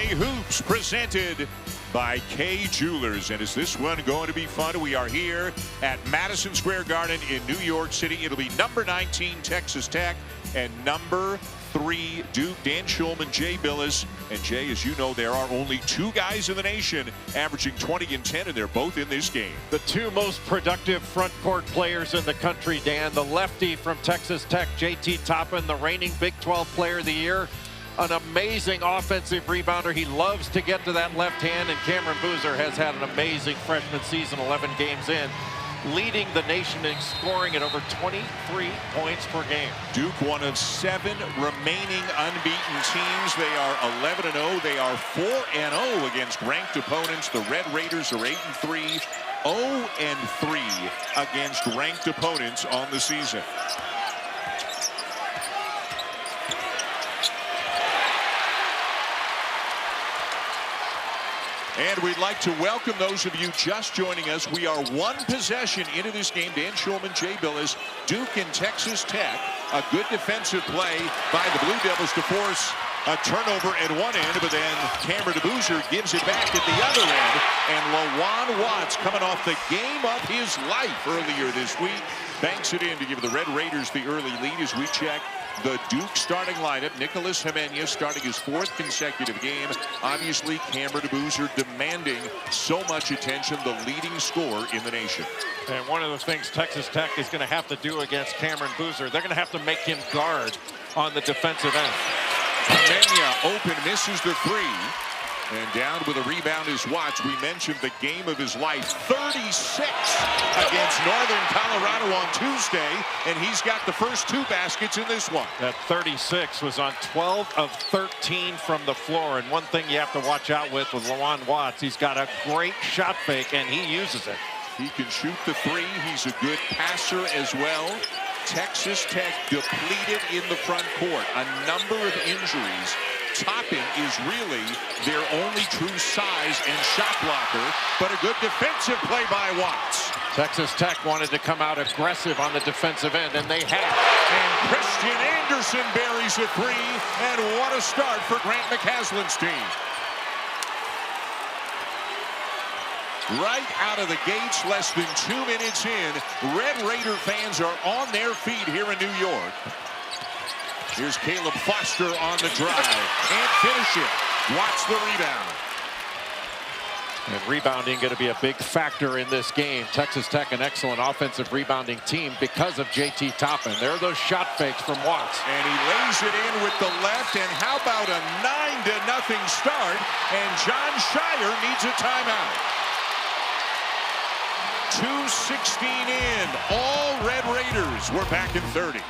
Saturday Hoops presented by Kay Jewelers. And is this one going to be fun? We are here at Madison Square Garden in New York City. It'll be number 19 Texas Tech and number 3 Duke. Dan Shulman, Jay Bilas. And Jay, as you know, there are only 2 guys in the nation averaging 20 and 10, and they're both in this game. The 2 most productive front court players in the country, Dan. The lefty from Texas Tech, JT Toppin, the reigning Big 12 Player of the Year. An amazing offensive rebounder. He loves to get to that left hand, and Cameron Boozer has had an amazing freshman season, 11 games in, leading the nation in scoring at over 23 points per game. Duke, one of 7 remaining unbeaten teams. They are 11-0. They are 4-0 against ranked opponents. The Red Raiders are 8-3, 0-3 against ranked opponents on the season. And we'd like to welcome those of you just joining us. We are 1 possession into this game. Dan Shulman, Jay Bilas, Duke and Texas Tech. A good defensive play by the Blue Devils to force a turnover at one end, but then Cameron Boozer gives it back at the other end. And Lawan Watts, coming off the game of his life earlier this week, banks it in to give the Red Raiders the early lead as we check the Duke starting lineup. Nicholas Jimenez starting his 4th consecutive game. Obviously, Cameron Boozer demanding so much attention, the leading scorer in the nation. And one of the things Texas Tech is going to have to do against Cameron Boozer, they're going to have to make him guard on the defensive end. Jimenez open, misses the 3. And down with a rebound is Watts. We mentioned the game of his life. 36 against Northern Colorado on Tuesday. And he's got the first 2 baskets in this one. That 36 was on 12 of 13 from the floor. And one thing you have to watch out with Lawan Watts, he's got a great shot fake, and he uses it. He can shoot the 3. He's a good passer as well. Texas Tech depleted in the front court. A number of injuries. Toppin is really their only true size and shot blocker, but a good defensive play by Watts. Texas Tech wanted to come out aggressive on the defensive end, and they have. And Christian Anderson buries a 3, and what a start for Grant McCasland's team. Right out of the gates, less than 2 minutes in, Red Raider fans are on their feet here in New York. Here's Caleb Foster on the drive. Can't finish it. Watch the rebound. And rebounding going to be a big factor in this game. Texas Tech, an excellent offensive rebounding team because of JT Toppin. There are those shot fakes from Watts. And he lays it in with the left. And how about a 9-0 start? And Jon Scheyer needs a timeout. 2:16 in. All Red Raiders. We're back in 30.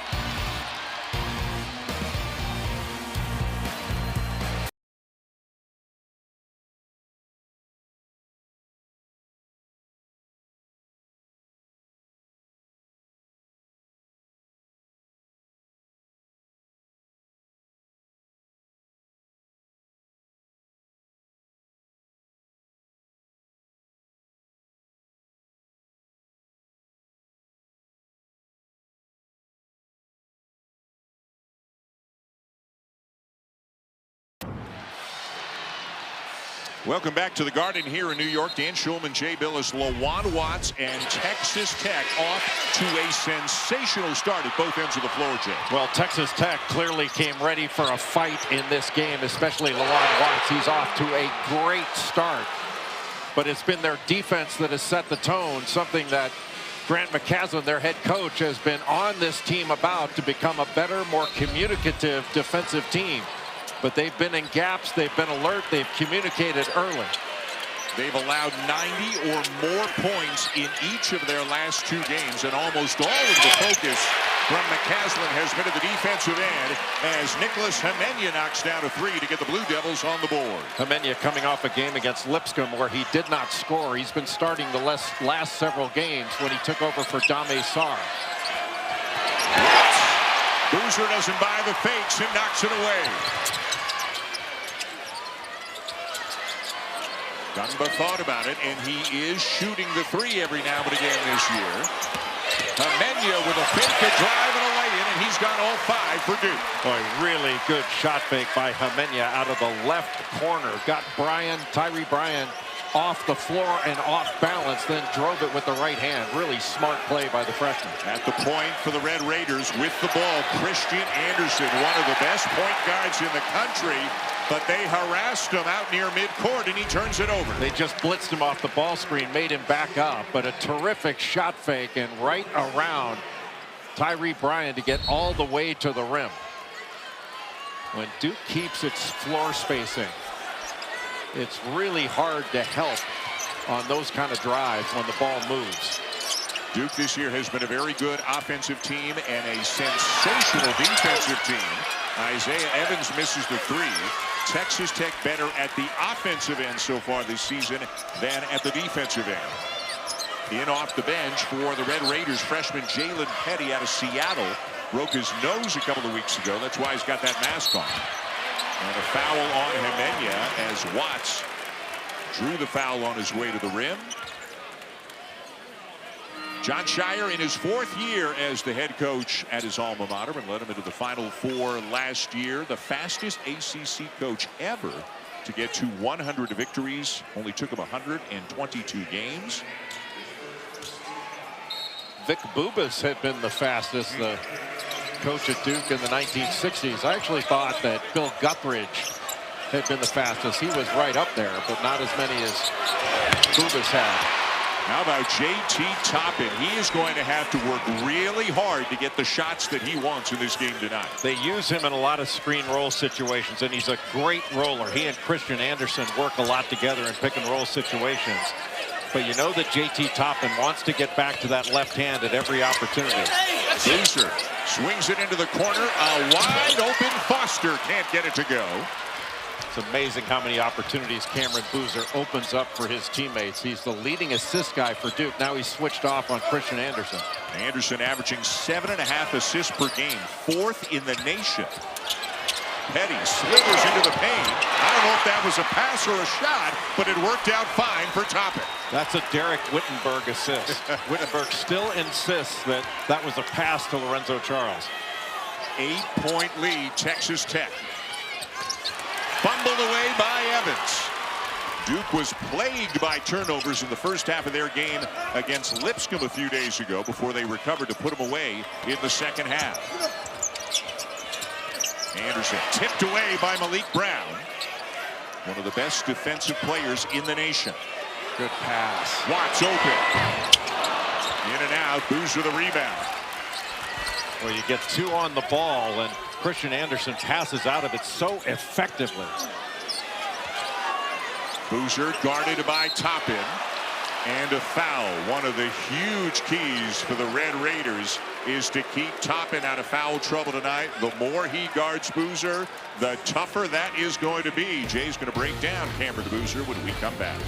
Welcome back to the Garden here in New York. Dan Shulman, Jay Bilas, Lawan Watts, and Texas Tech off to a sensational start at both ends of the floor, Jay. Well, Texas Tech clearly came ready for a fight in this game, especially Lawan Watts. He's off to a great start. But it's been their defense that has set the tone, something that Grant McCasland, their head coach, has been on this team about to become a better, more communicative defensive team. But they've been in gaps, they've been alert, they've communicated early. They've allowed 90 or more points in each of their last 2 games, and almost all of the focus from McCasland has been at the defensive end as Nicholas Jimenez knocks down a 3 to get the Blue Devils on the board. Jimenez coming off a game against Lipscomb where he did not score. He's been starting the last several games when he took over for Dame Sarr. Boozer doesn't buy the fakes and knocks it away. Dunbar thought about it, and he is shooting the 3 every now and again this year. Amenya with a fake, a drive, and a lay-in, and he's got all 5 for Duke. Boy, really good shot fake by Amenya out of the left corner. Got Tyree Bryan off the floor and off balance, then drove it with the right hand. Really smart play by the freshman. At the point for the Red Raiders with the ball, Christian Anderson, one of the best point guards in the country, but they harassed him out near midcourt, and he turns it over. They just blitzed him off the ball screen, made him back up, but a terrific shot fake and right around Tyree Bryan to get all the way to the rim. When Duke keeps its floor spacing, it's really hard to help on those kind of drives when the ball moves. Duke this year has been a very good offensive team and a sensational defensive team. Isaiah Evans misses the 3. Texas Tech better at the offensive end so far this season than at the defensive end. In off the bench for the Red Raiders, freshman Jalen Petty out of Seattle. Broke his nose a couple of weeks ago. That's why he's got that mask on. And a foul on Amenya as Watts drew the foul on his way to the rim. Jon Scheyer in his 4th year as the head coach at his alma mater and led him into the Final Four last year. The fastest ACC coach ever to get to 100 victories. Only took him 122 games. Vic Bubas had been the fastest coach at Duke in the 1960s. I actually thought that Bill Guthridge had been the fastest. He was right up there, but not as many as Bubas had. How about J.T. Toppin? He is going to have to work really hard to get the shots that he wants in this game tonight. They use him in a lot of screen roll situations, and he's a great roller. He and Christian Anderson work a lot together in pick and roll situations. But you know that J.T. Toppin wants to get back to that left hand at every opportunity. Boozer swings it into the corner. A wide open Foster can't get it to go. It's amazing how many opportunities Cameron Boozer opens up for his teammates. He's the leading assist guy for Duke. Now he's switched off on Christian Anderson. Anderson averaging 7.5 assists per game, 4th in the nation. Petty slithers into the paint. I don't know if that was a pass or a shot, but it worked out fine for Toppin. That's a Derek Wittenberg assist. Wittenberg still insists that that was a pass to Lorenzo Charles. 8-point lead, Texas Tech. Fumbled away by Evans. Duke was plagued by turnovers in the first half of their game against Lipscomb a few days ago before they recovered to put them away in the second half. Anderson tipped away by Malik Brown, one of the best defensive players in the nation. Good pass. Watts open. In and out. Boozer the rebound. Well, you get 2 on the ball, and Christian Anderson passes out of it so effectively. Boozer guarded by Toppin. And a foul. One of the huge keys for the Red Raiders is to keep Toppin out of foul trouble tonight. The more he guards Boozer, the tougher that is going to be. Jay's going to break down Cameron Boozer when we come back.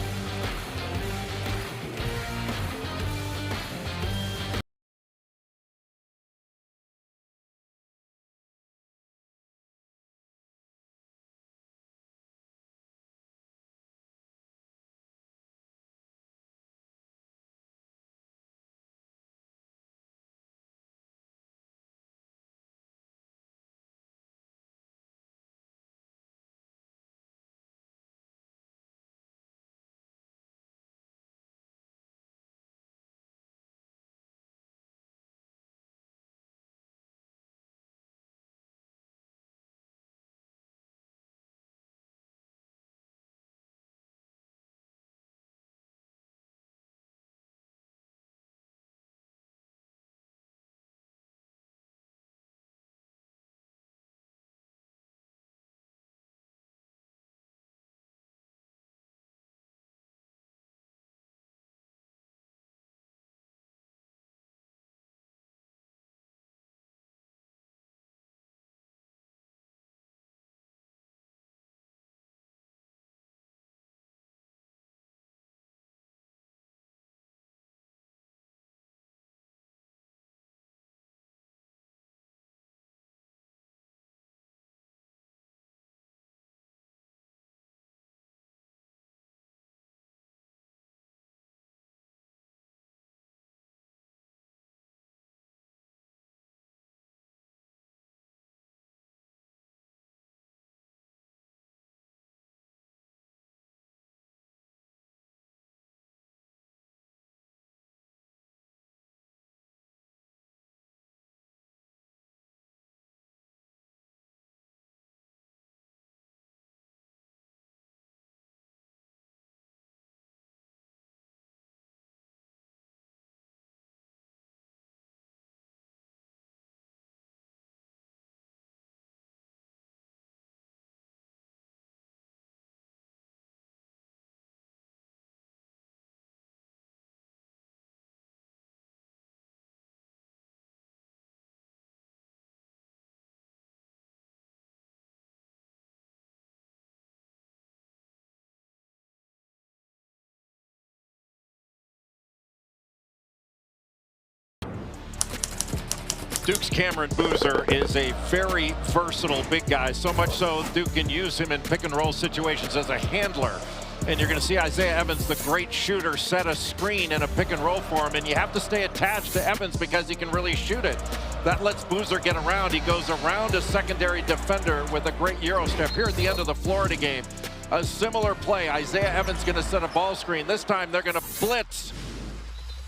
Duke's Cameron Boozer is a very versatile big guy, so much so Duke can use him in pick and roll situations as a handler. And you're going to see Isaiah Evans, the great shooter, set a screen in a pick and roll for him, and you have to stay attached to Evans because he can really shoot it. That lets Boozer get around. He goes around a secondary defender with a great Euro step. Here at the end of the Florida game, a similar play. Isaiah Evans going to set a ball screen. This time they're going to blitz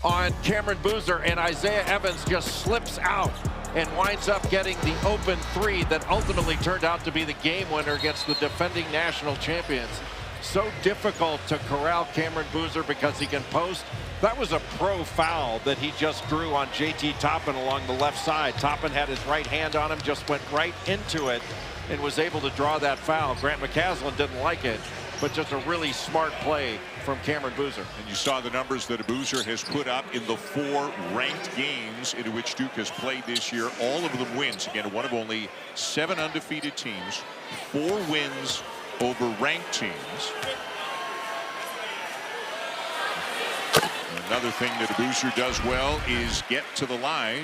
on Cameron Boozer, and Isaiah Evans just slips out and winds up getting the open three that ultimately turned out to be the game winner against the defending national champions. So difficult to corral Cameron Boozer because he can post. That was a pro foul that he just drew on JT Toppin along the left side. Toppin had his right hand on him, just went right into it and was able to draw that foul. Grant McCasland didn't like it, but just a really smart play from Cameron Boozer. And you saw the numbers that Boozer has put up in the 4 ranked games in which Duke has played this year. All of them wins. Again, one of only 7 undefeated teams, 4 wins over ranked teams. Another thing that Boozer does well is get to the line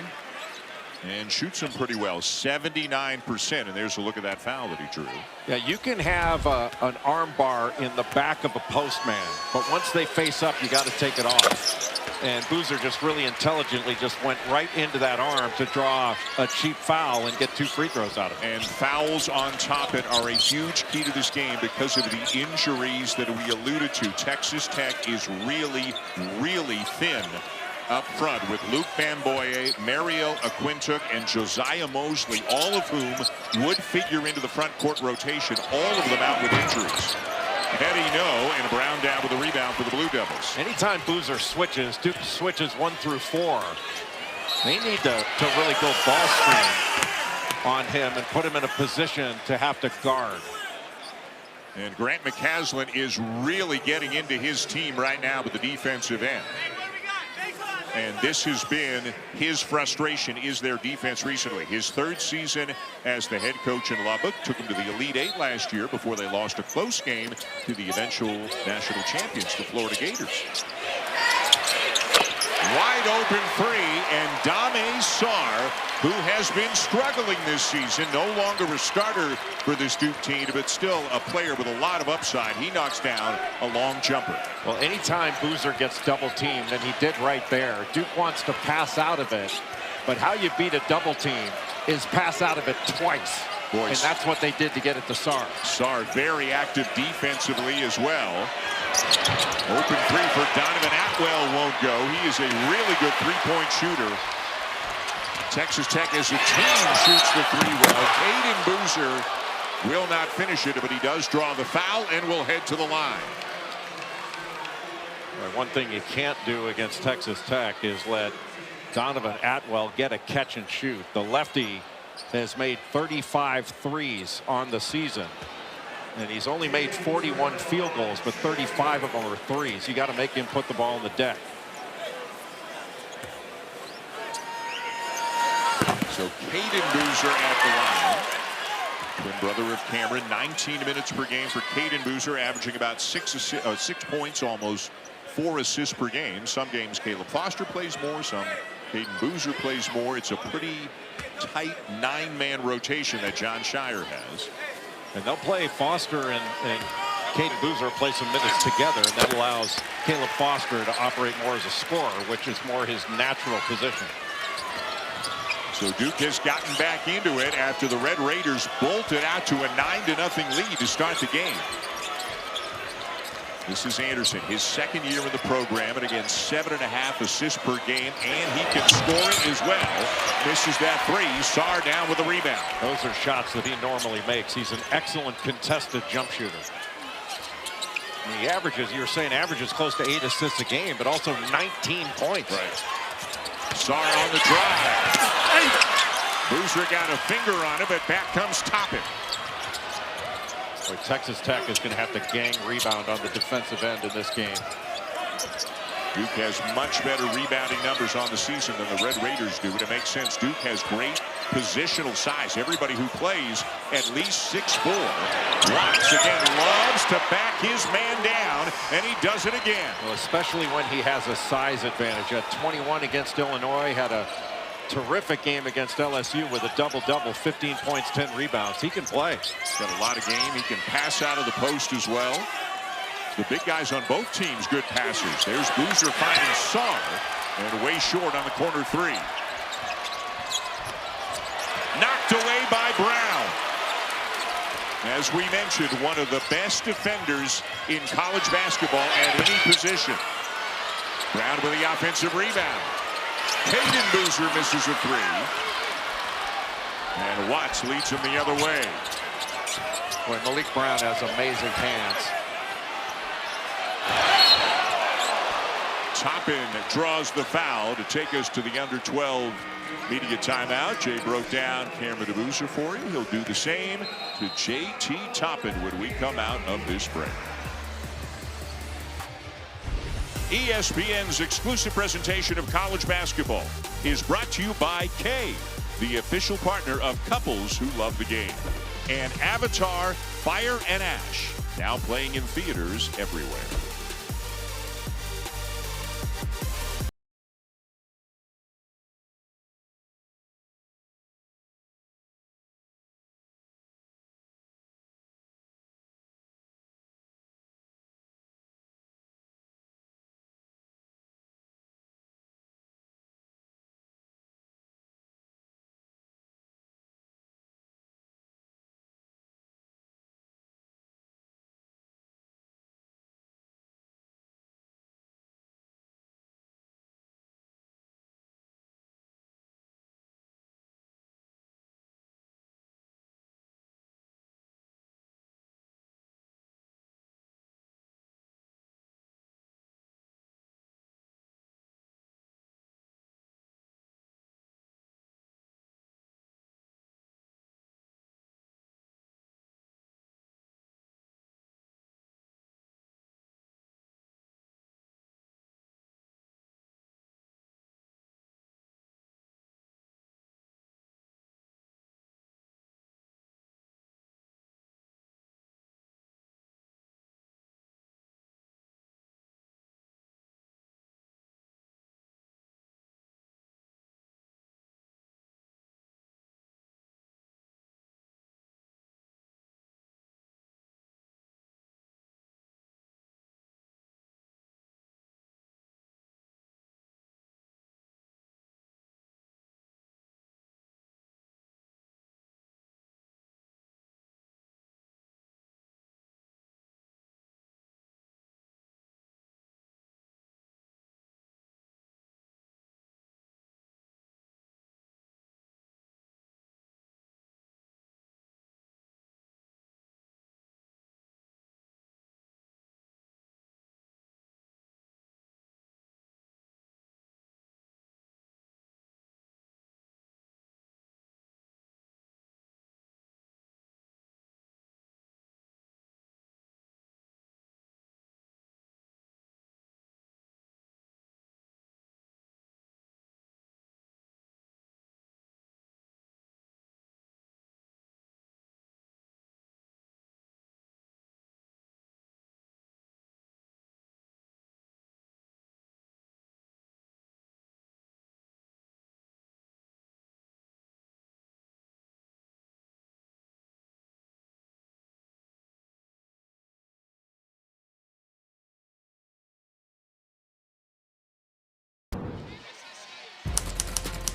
and shoots them pretty well, 79%. And there's a look at that foul that he drew. Yeah, you can have an arm bar in the back of a post man, but once they face up, you got to take it off. And Boozer just really intelligently just went right into that arm to draw a cheap foul and get 2 free throws out of it. And fouls on Toppin are a huge key to this game because of the injuries that we alluded to. Texas Tech is really, really thin up front with Luke Bamboye, Mario Aquintook, and Josiah Mosley, all of whom would figure into the front court rotation, all of them out with injuries. Petty no, and Brown down with a rebound for the Blue Devils. Anytime Boozer switches, Duke switches 1 through 4. They need to really go ball screen on him and put him in a position to have to guard. And Grant McCasland is really getting into his team right now with the defensive end. And this has been his frustration, is their defense recently. His 3rd season as the head coach in Lubbock. Took him to the Elite 8 last year before they lost a close game to the eventual national champions, the Florida Gators. Wide open three, and Dame Sarr, who has been struggling this season, no longer a starter for this Duke team, but still a player with a lot of upside. He knocks down a long jumper. Well, anytime Boozer gets double teamed, and he did right there, Duke wants to pass out of it. But how you beat a double team is pass out of it twice. And that's what they did to get it to Sarr. Sarr very active defensively as well. Open three for Donovan Atwell won't go. He is a really good three-point shooter. Texas Tech as a team shoots the 3 well. Caden Boozer will not finish it, but he does draw the foul and will head to the line. One thing you can't do against Texas Tech is let Donovan Atwell get a catch and shoot. The lefty has made 35 threes on the season, and he's only made 41 field goals, but 35 of them are threes. You got to make him put the ball on the deck. So Caden Boozer at the line. Twin brother of Cameron, 19 minutes per game for Caden Boozer, averaging about 6 points, almost 4 assists per game. Some games Caleb Foster plays more, some Caden Boozer plays more. It's a pretty tight 9-man rotation that John Shire has. And they'll play Foster and Caden Boozer play some minutes together, and that allows Caleb Foster to operate more as a scorer, which is more his natural position. So Duke has gotten back into it after the Red Raiders bolted out to a 9-0 lead to start the game. This is Anderson, his 2nd year in the program, and again 7.5 assists per game, and he can score it as well. Misses that 3. Sarr down with the rebound. Those are shots that he normally makes. He's an excellent contested jump shooter. And he averages, you were saying, averages close to 8 assists a game, but also 19 points. Right. Sarr on the drive. Boozer got a finger on it, but back comes Toppin. Boy, Texas Tech is going to have to gang rebound on the defensive end in this game. Duke has much better rebounding numbers on the season than the Red Raiders do, and it makes sense. Duke has great positional size. Everybody who plays at least 6'4". Watts again loves to back his man down, and he does it again. Well, especially when he has a size advantage. At 21 against Illinois, had a terrific game against LSU with a double-double, 15 points, 10 rebounds. He can play. He's got a lot of game. He can pass out of the post as well. The big guys on both teams, good passers. There's Boozer finding Sarr, and way short on the corner three. Knocked away by Brown. As we mentioned, one of the best defenders in college basketball at any position. Brown with the offensive rebound. Caden Boozer misses a three. And Watts leads him the other way. Boy, Malik Brown has amazing hands. Toppin draws the foul to take us to the under 12 media timeout. Jay broke down Cameron DeBoozer for you. He'll do the same to J.T. Toppin when we come out of this break. ESPN's exclusive presentation of college basketball is brought to you by Kay, the official partner of couples who love the game, and Avatar Fire and Ash, now playing in theaters everywhere.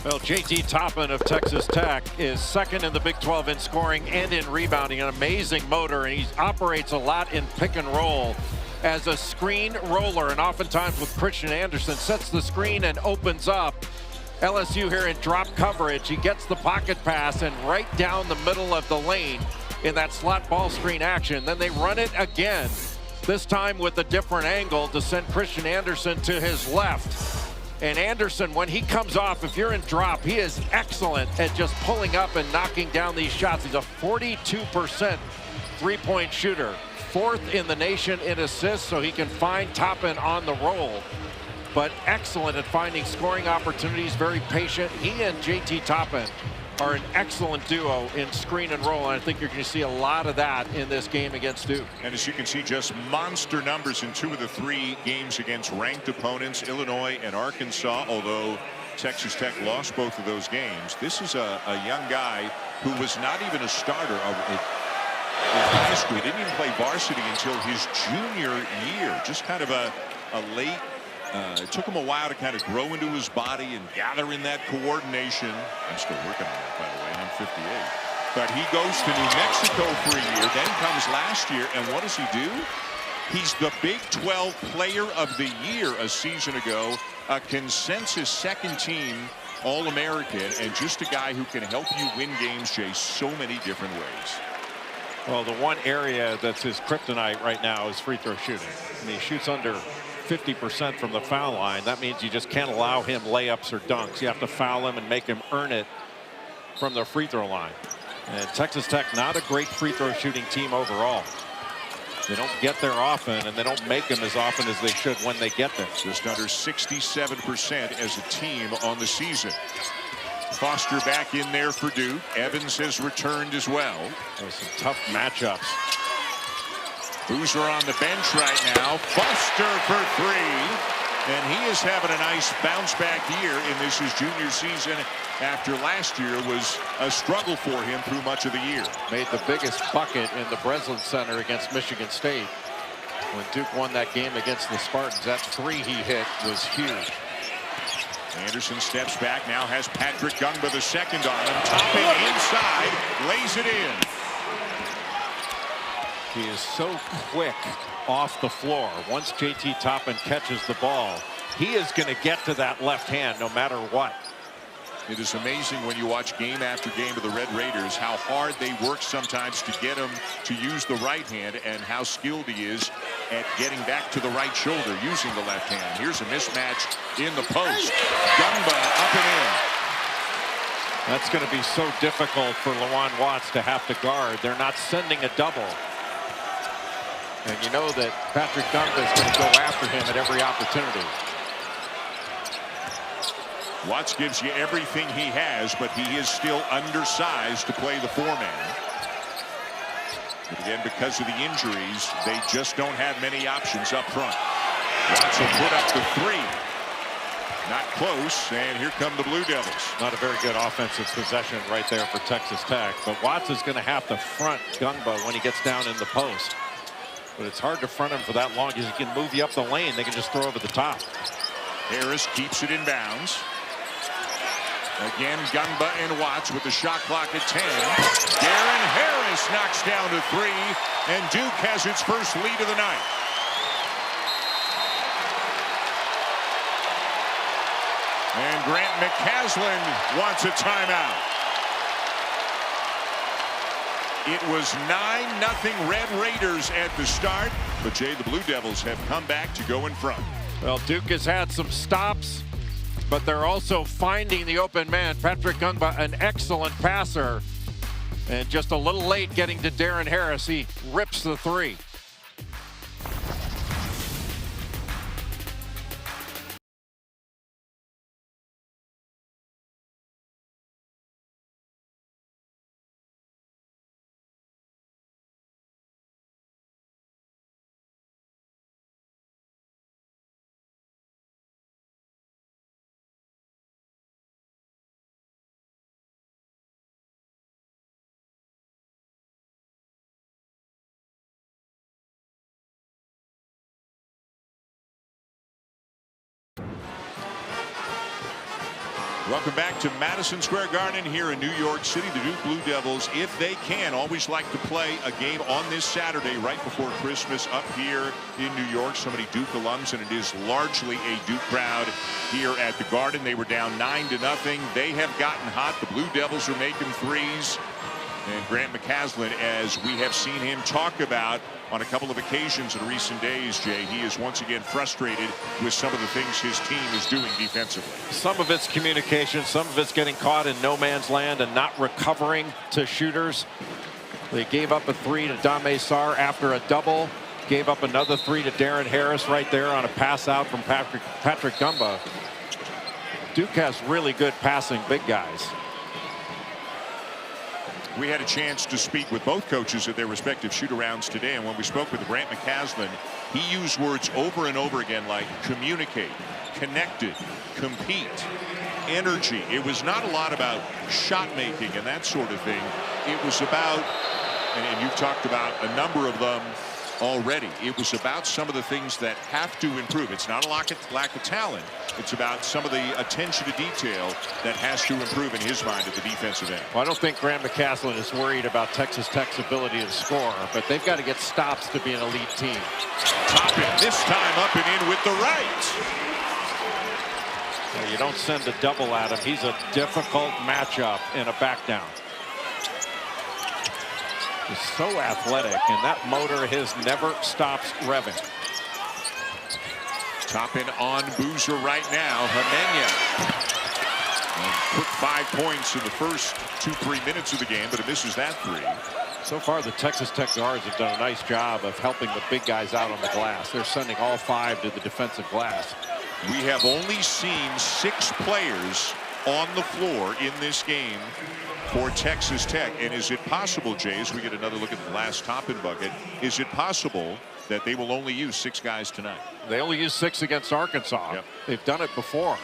Well, J.T. Toppin of Texas Tech is second in the Big 12 in scoring and in rebounding. An amazing motor, and he operates a lot in pick and roll as a screen roller, and oftentimes with Christian Anderson sets the screen and opens up. LSU here in drop coverage. He gets the pocket pass and right down the middle of the lane in that slot ball screen action. Then they run it again, this time with a different angle to send Christian Anderson to his left. And Anderson, when he comes off, if you're in drop, he is excellent at just pulling up and knocking down these shots. He's a 42% three-point shooter, fourth in the nation in assists, so he can find Toppin on the roll. But excellent at finding scoring opportunities, very patient. He and J.T. Toppin are an excellent duo in screen and roll, and I think you're going to see a lot of that in this game against Duke. And as you can see, just monster numbers in 2 of the 3 games against ranked opponents, Illinois and Arkansas, although Texas Tech lost both of those games. This is a young guy who was not even a starter in high school. He didn't even play varsity until his junior year. Just kind of a late. It took him a while to kind of grow into his body and gather in that coordination. I'm still working on it, by the way. I'm 58. But he goes to New Mexico for a year, then comes last year, and what does he do? He's the Big 12 Player of the Year a season ago, a consensus second-team All-American, and just a guy who can help you win games, Jay, so many different ways. Well, the one area that's his kryptonite right now is free throw shooting. And he shoots under 50% from the foul line. That means you just can't allow him layups or dunks. You have to foul him and make him earn it from the free throw line. And Texas Tech, not a great free throw shooting team overall. They don't get there often, and they don't make them as often as they should when they get there. Just under 67% as a team on the season. Foster back in there for Duke. Evans has returned as well. There's some tough matchups. Boozer on the bench right now. Foster for three. And he is having a nice bounce back year in this his junior season after last year was a struggle for him through much of the year. Made the biggest bucket in the Breslin Center against Michigan State when Duke won that game against the Spartans. That three he hit was huge. Anderson steps back, now has Patrick Gungba the second on him. Topping inside, lays it in. He is so quick off the floor. Once JT Toppin catches the ball, he is going to get to that left hand no matter what. It is amazing when you watch game after game of the Red Raiders how hard they work sometimes to get him to use the right hand and how skilled he is at getting back to the right shoulder using the left hand. Here's a mismatch in the post. Gungba up and in. That's going to be so difficult for Lawan Watts to have to guard. They're not sending a double. And you know that Patrick Gungba is going to go after him at every opportunity. Watts gives you everything he has, but he is still undersized to play the four-man. But again, because of the injuries, they just don't have many options up front. Watts will put up the three. Not close, and here come the Blue Devils. Not a very good offensive possession right there for Texas Tech, but Watts is going to have to front Gungba when he gets down in the post. But it's hard to front him for that long because he can move you up the lane. They can just throw over the top. Harris keeps it in bounds. Again, Gungba and Watts with the shot clock at 10. Darren Harris knocks down to three, and Duke has its first lead of the night. And Grant McCaslin wants a timeout. It was 9-0 Red Raiders at the start, but Jay, the Blue Devils have come back to go in front. Well, Duke has had some stops, but they're also finding the open man. Patrick Gungba, an excellent passer, and just a little late getting to Darren Harris. He rips the three. Welcome back to Madison Square Garden here in New York City. The Duke Blue Devils, if they can, always like to play a game on this Saturday right before Christmas up here in New York. So many Duke alums, and it is largely a Duke crowd here at the Garden. They were down 9-0. They have gotten hot. The Blue Devils are making threes. And Grant McCaslin, as we have seen him talk about on a couple of occasions in recent days, Jay, he is once again frustrated with some of the things his team is doing defensively. Some of it's communication, some of it's getting caught in no man's land and not recovering to shooters. They gave up a three to Dame Sarr after a double, gave up another three to Darren Harris right there on a pass out from Patrick Gungba. Duke has really good passing big guys. We had a chance to speak with both coaches at their respective shoot-arounds today, and when we spoke with Grant McCaslin, he used words over and over again like communicate, connected, compete. energy. It was not a lot about shot making and that sort of thing. It was about, and you've talked about a number of them already, it was about some of the things that have to improve. It's not a lack of talent. It's about some of the attention to detail that has to improve in his mind at the defensive end. Well, I don't think Graham McCasland is worried about Texas Tech's ability to score, but they've got to get stops to be an elite team. Toppin this time up and in with the right. Well, you don't send a double at him. He's a difficult matchup in a back down. He's so athletic, and that motor his never stops revving. Toppin on Boozer right now. Hemenya. Quick 5 points in the first 2-3 minutes of the game, but it misses that 3. So far, the Texas Tech guards have done a nice job of helping the big guys out on the glass. They're sending all 5 to the defensive glass. We have only seen 6 players on the floor in this game for Texas Tech. And is it possible, Jay, as we get another look at the last Toppin bucket, is it possible that they will only use 6 guys tonight? They only used 6 against Arkansas. Yep. They've done it before.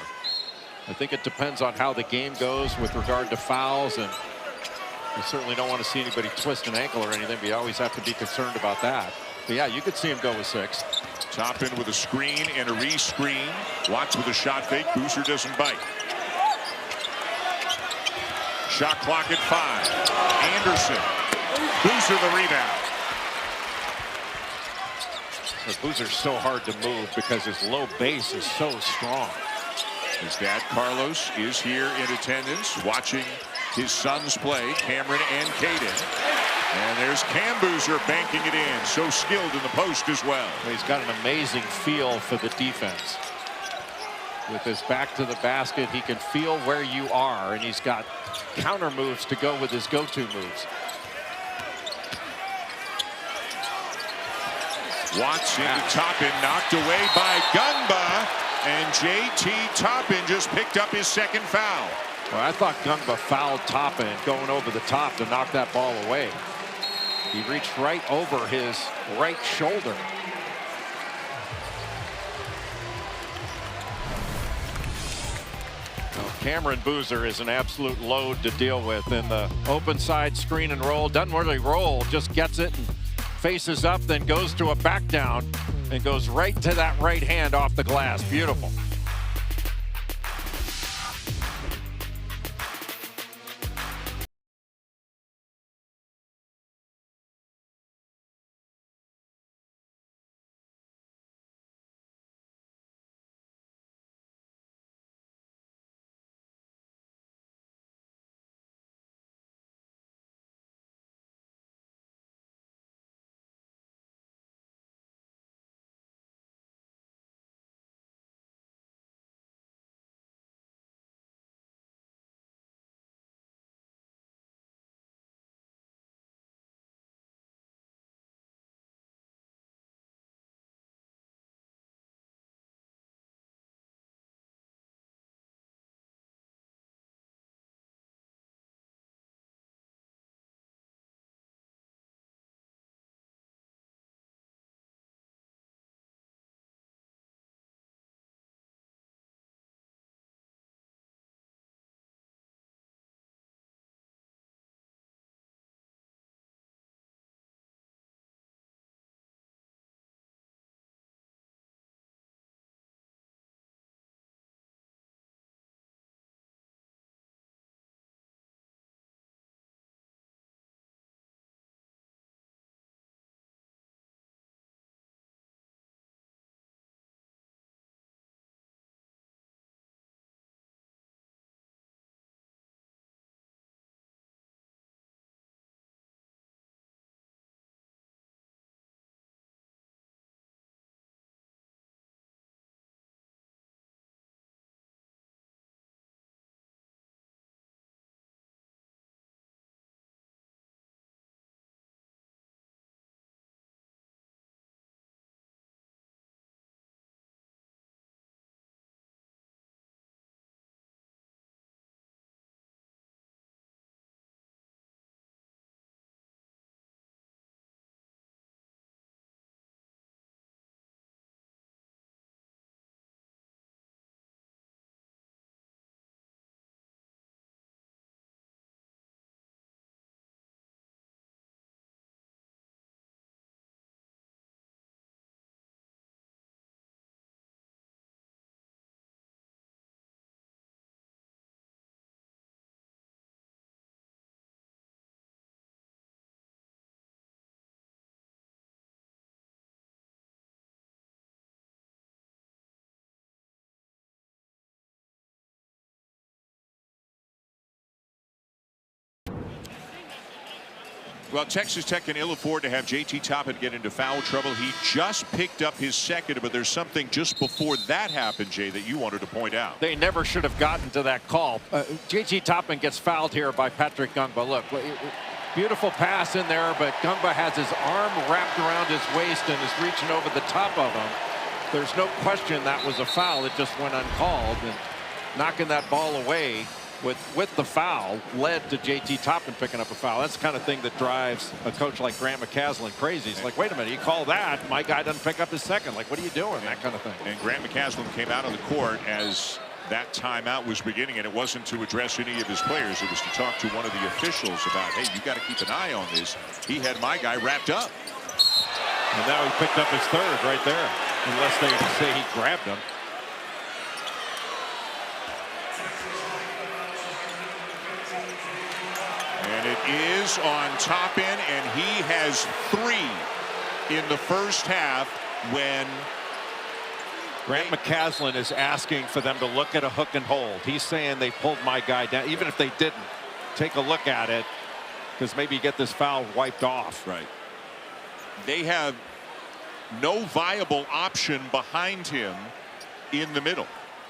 I think it depends on how the game goes with regard to fouls, and you certainly don't want to see anybody twist an ankle or anything, but you always have to be concerned about that. But yeah, you could see him go with 6. Toppin with a screen and a re-screen. Watts with a shot fake. Boozer doesn't bite. Shot clock at 5. Anderson. Boozer the rebound. The Boozer's so hard to move because his low base is so strong. His dad Carlos is here in attendance watching his sons play, Cameron and Caden. And there's Cam Boozer banking it in. So skilled in the post as well. He's got an amazing feel for the defense. With his back to the basket, he can feel where you are, and he's got counter moves to go with his go-to moves. Watts into Toppin, knocked away by Gungba, and JT Toppin just picked up his second foul. Well, I thought Gungba fouled Toppin going over the top to knock that ball away. He reached right over his right shoulder. Cameron Boozer is an absolute load to deal with in the open side screen and roll. Doesn't really roll, just gets it and faces up, then goes to a back down and goes right to that right hand off the glass. Beautiful. Well, Texas Tech can ill afford to have J.T. Toppin get into foul trouble. He just picked up his second, but there's something just before that happened, Jay, that you wanted to point out. They never should have gotten to that call. J.T. Toppin gets fouled here by Patrick Gungba. Look, beautiful pass in there, but Gungba has his arm wrapped around his waist and is reaching over the top of him. There's no question that was a foul. It just went uncalled, and knocking that ball away with the foul led to J.T. Toppin picking up a foul. That's the kind of thing that drives a coach like Grant McCasland crazy. He's like, wait a minute, you call that, my guy doesn't pick up his second. Like, what are you doing? That kind of thing. And Grant McCasland came out on the court as that timeout was beginning, and it wasn't to address any of his players. It was to talk to one of the officials about, hey, you got to keep an eye on this. He had my guy wrapped up. And now he picked up his third right there, unless they say he grabbed him. And it is on Toppin, and he has 3 in the first half when Grant McCasland is asking for them to look at a hook and hold. He's saying they pulled my guy down. Even if they didn't, take a look at it, because maybe you get this foul wiped off. Right. They have no viable option behind him in the middle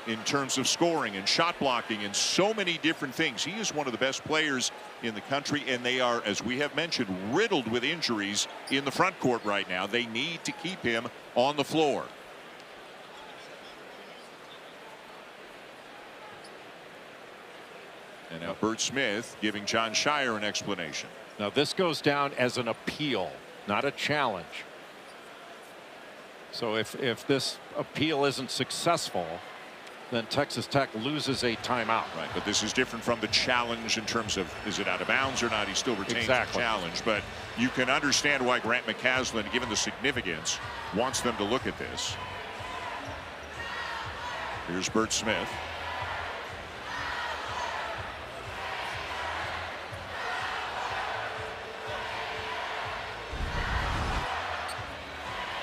in terms of scoring and shot blocking and so many different things. He is one of the best players in the country, and they are, as we have mentioned, riddled with injuries in the front court right now. They need to keep him on the floor. And now Bert Smith giving Jon Scheyer an explanation. Now this goes down as an appeal, not a challenge. So if this appeal isn't successful, then Texas Tech loses a timeout. Right, but this is different from the challenge in terms of, is it out of bounds or not? He still retains the challenge, but you can understand why Grant McCasland, given the significance, wants them to look at this. Here's Bert Smith.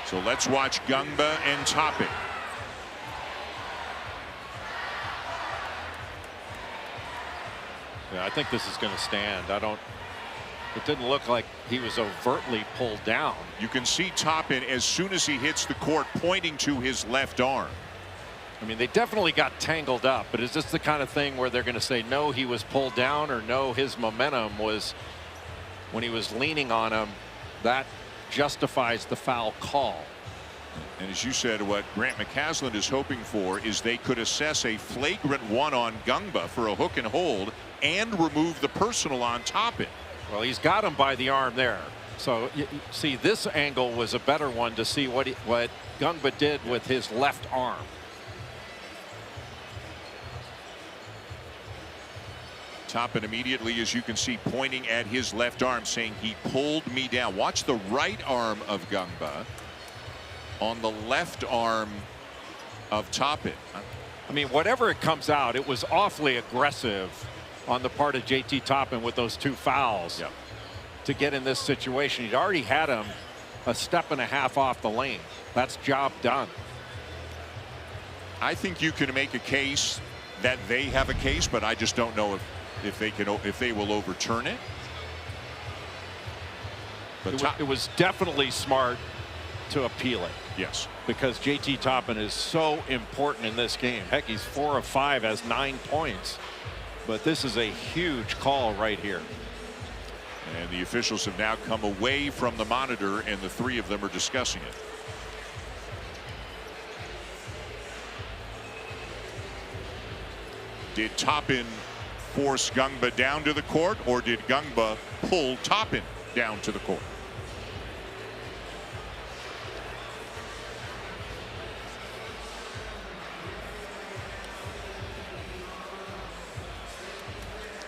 So let's watch Gungba and Toppin. Yeah, I think this is going to stand. It didn't look like he was overtly pulled down. You can see Toppin, as soon as he hits the court, pointing to his left arm. I mean, they definitely got tangled up, but is this the kind of thing where they're going to say, no, he was pulled down, or no, his momentum was when he was leaning on him? That justifies the foul call. And as you said, what Grant McCasland is hoping for is they could assess a flagrant one on Gungba for a hook and hold and remove the personal on Toppin. Well, he's got him by the arm there. So you see, this angle was a better one to see what Gungba did with his left arm. Toppin immediately, as you can see, pointing at his left arm, saying he pulled me down. Watch the right arm of Gungba on the left arm of Toppin. I mean, whatever it comes out, it was awfully aggressive on the part of J.T. Toppin with those 2 fouls to get in this situation. He'd already had him a step and a half off the lane. That's job done. I think you can make a case that they have a case, but I just don't know if they will overturn it. But it was definitely smart to appeal it. Yes, because J.T. Toppin is so important in this game. Heck, he's 4 of 5, has 9 points. But this is a huge call right here. And the officials have now come away from the monitor, and the 3 of them are discussing it. Did Toppin force Gungba down to the court, or did Gungba pull Toppin down to the court?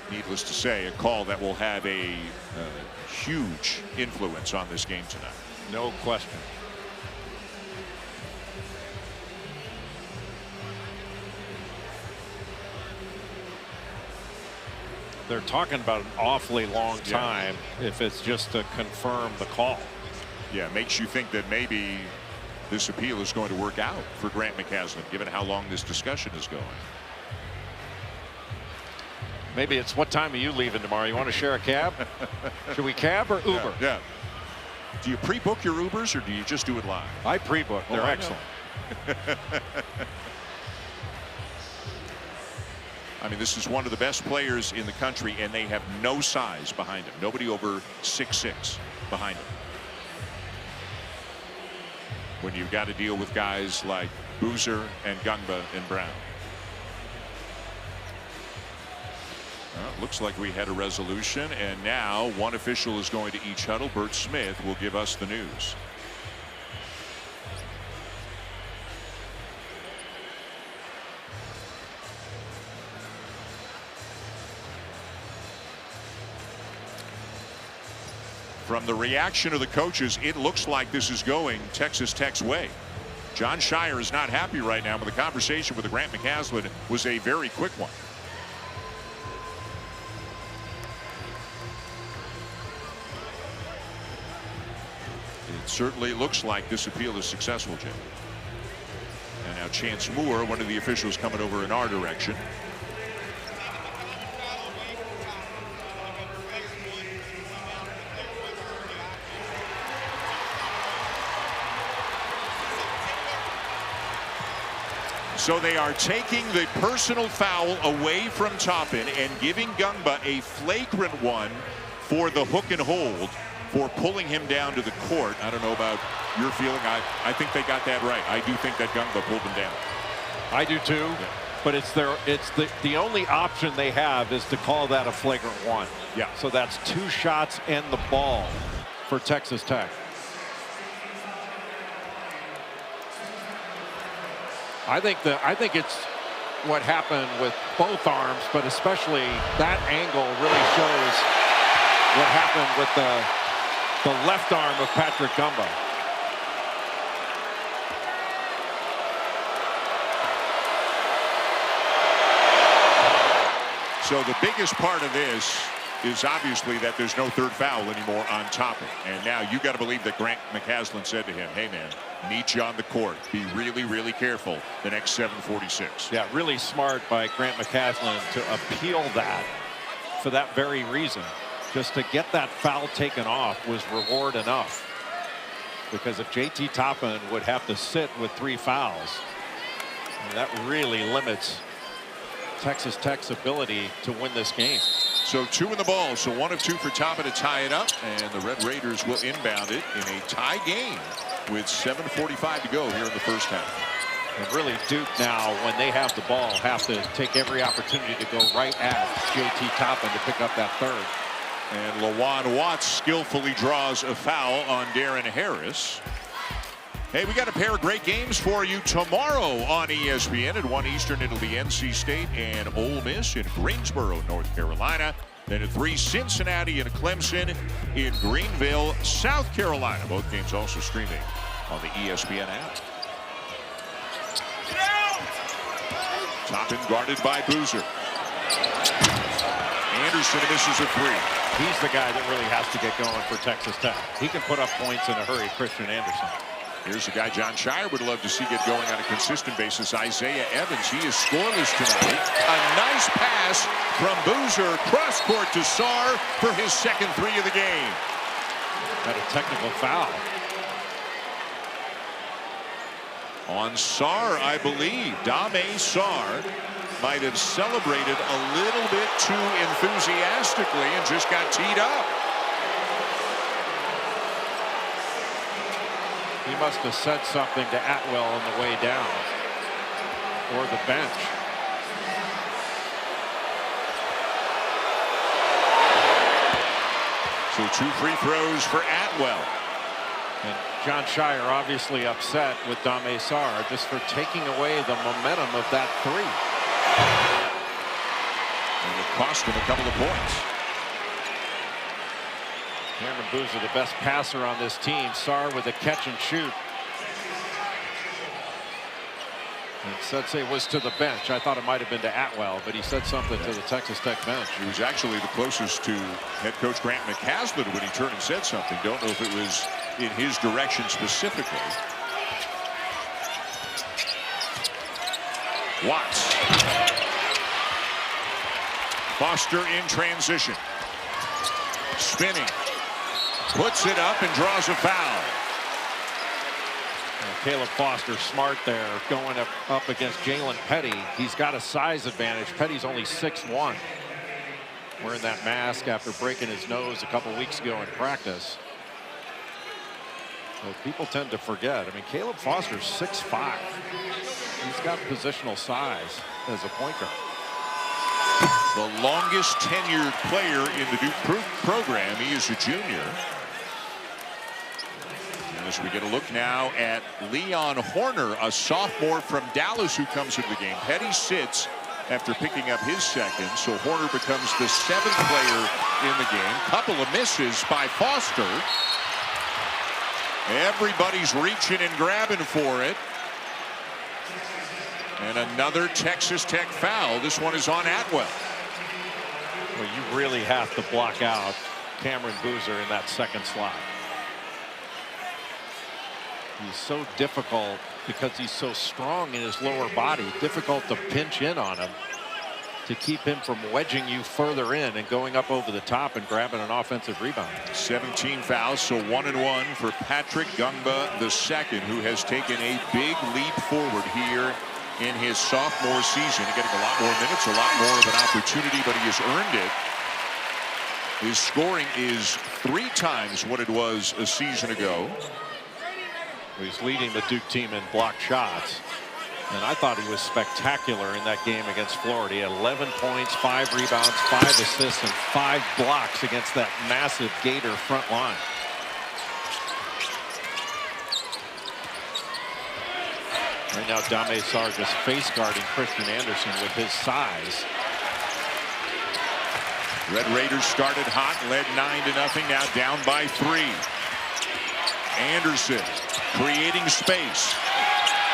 Needless to say, a call that will have a huge influence on this game tonight. No question. They're talking about an awfully long time if it's just to confirm the call. Yeah, it makes you think that maybe this appeal is going to work out for Grant McCasland, given how long this discussion is going. Maybe it's what time are you leaving tomorrow? You want to share a cab? Should we cab or Uber? Yeah. Do you pre-book your Ubers or do you just do it live? I pre-book. They're excellent. I mean, this is one of the best players in the country, and they have no size behind him. Nobody over 6'6" behind him. When you've got to deal with guys like Boozer and Gungba and Brown. Well, it looks like we had a resolution, and now one official is going to each huddle. Bert Smith will give us the news. From the reaction of the coaches, it looks like this is going Texas Tech's way. Jon Scheyer is not happy right now, but the conversation with Grant McCasland was a very quick one. It certainly looks like this appeal is successful, Jim. And now Chance Moore, one of the officials, coming over in our direction. So they are taking the personal foul away from Toppin and giving Gungba a flagrant one for the hook and hold for pulling him down to the court. I don't know about your feeling. I think they got that right. I do think that Gungba pulled him down. I do too. Yeah. But it's the only option they have is to call that a flagrant one. Yeah. So that's 2 shots and the ball for Texas Tech. I think it's what happened with both arms, but especially that angle really shows what happened with the left arm of Patrick Gungba. So the biggest part of this is obviously that there's no third foul anymore on Toppin. And now you got to believe that Grant McCasland said to him, hey man, need you on the court. Be really, really careful the next 7:46. Yeah, really smart by Grant McCasland to appeal that for that very reason. Just to get that foul taken off was reward enough. Because if JT Toppin would have to sit with 3 fouls, that really limits Texas Tech's ability to win this game. So 2 in the ball. So 1 of 2 for Toppin to tie it up. And the Red Raiders will inbound it in a tie game with 7:45 to go here in the first half. And really Duke now, when they have the ball, have to take every opportunity to go right at JT Toppin to pick up that third. And Lawan Watts skillfully draws a foul on Darren Harris. Hey, we got a pair of great games for you tomorrow on ESPN. At 1 Eastern, it'll be NC State and Ole Miss in Greensboro, North Carolina. Then at 3, Cincinnati and Clemson in Greenville, South Carolina. Both games also streaming on the ESPN app. Toppin guarded by Boozer. Anderson misses a 3. He's the guy that really has to get going for Texas Tech. He can put up points in a hurry, Christian Anderson. Here's a guy Jon Scheyer would love to see get going on a consistent basis. Isaiah Evans. He is scoreless tonight. A nice pass from Boozer. Cross court to Sarr for his second 3 of the game. Got a technical foul on Sarr, I believe. Dame Sarr might have celebrated a little bit too enthusiastically and just got teed up. He must have said something to Atwell on the way down, or the bench. So 2 free throws for Atwell. And Jon Scheyer obviously upset with Dame Sarr just for taking away the momentum of that 3. And it cost him a couple of points. Cameron Boozer, the best passer on this team. Sarr with a catch and shoot. And Sensei was to the bench. I thought it might have been to Atwell, but he said something to the Texas Tech bench. He was actually the closest to head coach Grant McCasland when he turned and said something. Don't know if it was in his direction specifically. Watts. Foster in transition. Spinning. Puts it up and draws a foul. Caleb Foster smart there, going up against Jalen Petty. He's got a size advantage. Petty's only 6'1". Wearing that mask after breaking his nose a couple weeks ago in practice. So people tend to forget. I mean, Caleb Foster's 6'5". He's got positional size as a point guard. The longest tenured player in the Duke program. He is a junior. And as we get a look now at Leon Horner, a sophomore from Dallas who comes into the game. Petty sits after picking up his second, so Horner becomes the 7th player in the game. Couple of misses by Foster. Everybody's reaching and grabbing for it. And another Texas Tech foul. This one is on Atwell. Well, you really have to block out Cameron Boozer in that second slot. He's so difficult because he's so strong in his lower body. Difficult to pinch in on him to keep him from wedging you further in and going up over the top and grabbing an offensive rebound. 17 fouls, so 1-1 for Patrick Gungba II, who has taken a big leap forward here in his sophomore season. Getting a lot more minutes, a lot more of an opportunity, but he has earned it. His scoring is 3 times what it was a season ago. He's leading the Duke team in blocked shots. And I thought he was spectacular in that game against Florida. He had 11 points, 5 rebounds, 5 assists, and 5 blocks against that massive Gator front line. Right now, Dame Sarr just face guarding Christian Anderson with his size. Red Raiders started hot, led 9-0, now down by 3. Anderson creating space.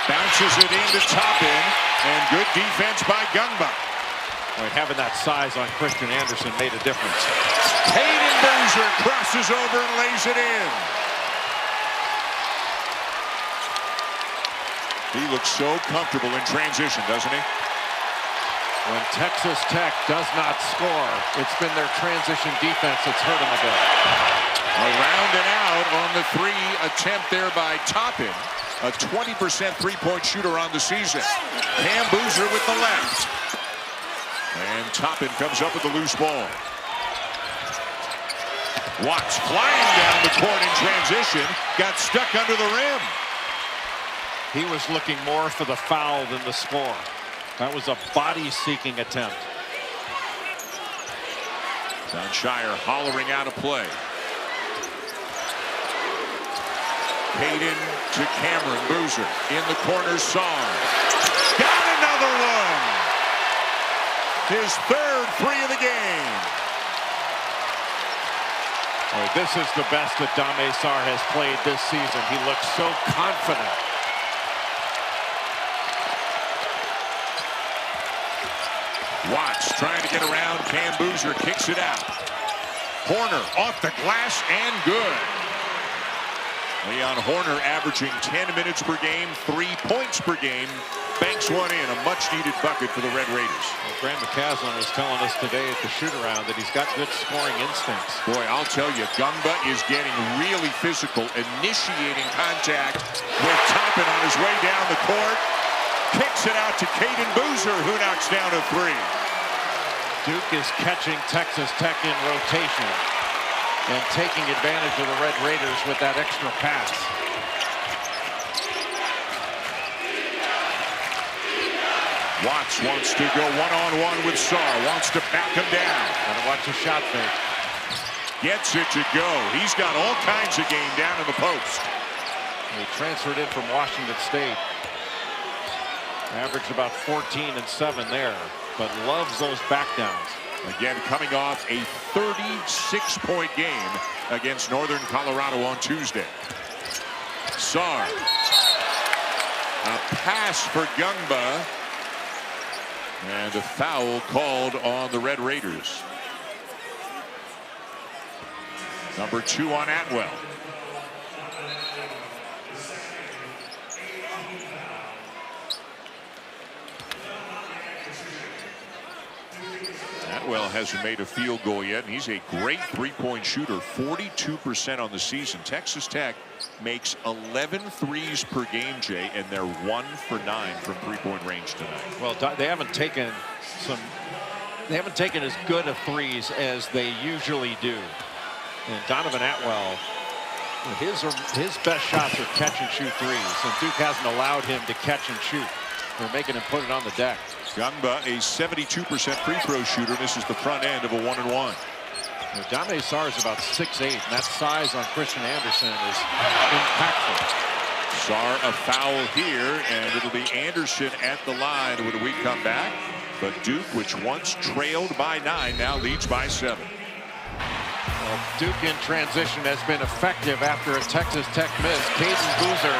Bounces it into Toppin, and good defense by Gungba. Well, having that size on Christian Anderson made a difference. Caden Boozer crosses over and lays it in. He looks so comfortable in transition, doesn't he? When Texas Tech does not score, it's been their transition defense that's hurt them a bit. Around and out on the 3 attempt there by Toppin. A 20% three-point shooter on the season. Cam Boozer with the left. And Toppin comes up with the loose ball. Watts flying down the court in transition. Got stuck under the rim. He was looking more for the foul than the score. That was a body-seeking attempt. Don Shire hollering out a play. Caden to Cameron Boozer. In the corner, Sarr. Got another one! His 3rd 3 of the game. Boy, this is the best that Dame Sarr has played this season. He looks so confident. Watts trying to get around. Cam Boozer kicks it out. Horner off the glass and good. Leon Horner averaging 10 minutes per game, 3 points per game. Banks one in, a much-needed bucket for the Red Raiders. Well, Graham McCaslin was telling us today at the shoot-around that he's got good scoring instincts. Boy, I'll tell you, Gungba is getting really physical, initiating contact with Toppin on his way down the court. Kicks it out to Caden Boozer, who knocks down a 3. Duke is catching Texas Tech in rotation and taking advantage of the Red Raiders with that extra pass. Watts wants to go one-on-one with Sarr. Wants to back him down. Gotta watch the shot fake. Gets it to go. He's got all kinds of game down in the post. He transferred in from Washington State. Averaged about 14 and 7 there, but loves those back downs. Again, coming off a 36-point game against Northern Colorado on Tuesday. Sarr. A pass for Gungba. And a foul called on the Red Raiders. Number 2 on Atwell. Atwell hasn't made a field goal yet, and he's a great three-point shooter, 42% on the season. Texas Tech makes 11 threes per game, Jay, and they're 1 for 9 from three-point range tonight. Well, they haven't taken as good of threes as they usually do. And Donovan Atwell, his best shots are catch and shoot threes, and Duke hasn't allowed him to catch and shoot. They're making him put it on the deck. Gungba, a 72% free throw shooter. This is the front end of a 1-and-1. Dame Sarr is about 6'8", and that size on Christian Anderson is impactful. Sarr a foul here, and it'll be Anderson at the line when we come back. But Duke, which once trailed by 9, now leads by 7. Well, Duke in transition has been effective after a Texas Tech miss. Caden Boozer,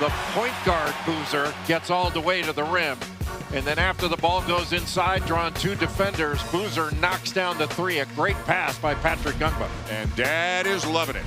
the point guard Boozer, gets all the way to the rim. And then after the ball goes inside, drawing 2 defenders, Boozer knocks down the 3. A great pass by Patrick Gungba. And Dad is loving it.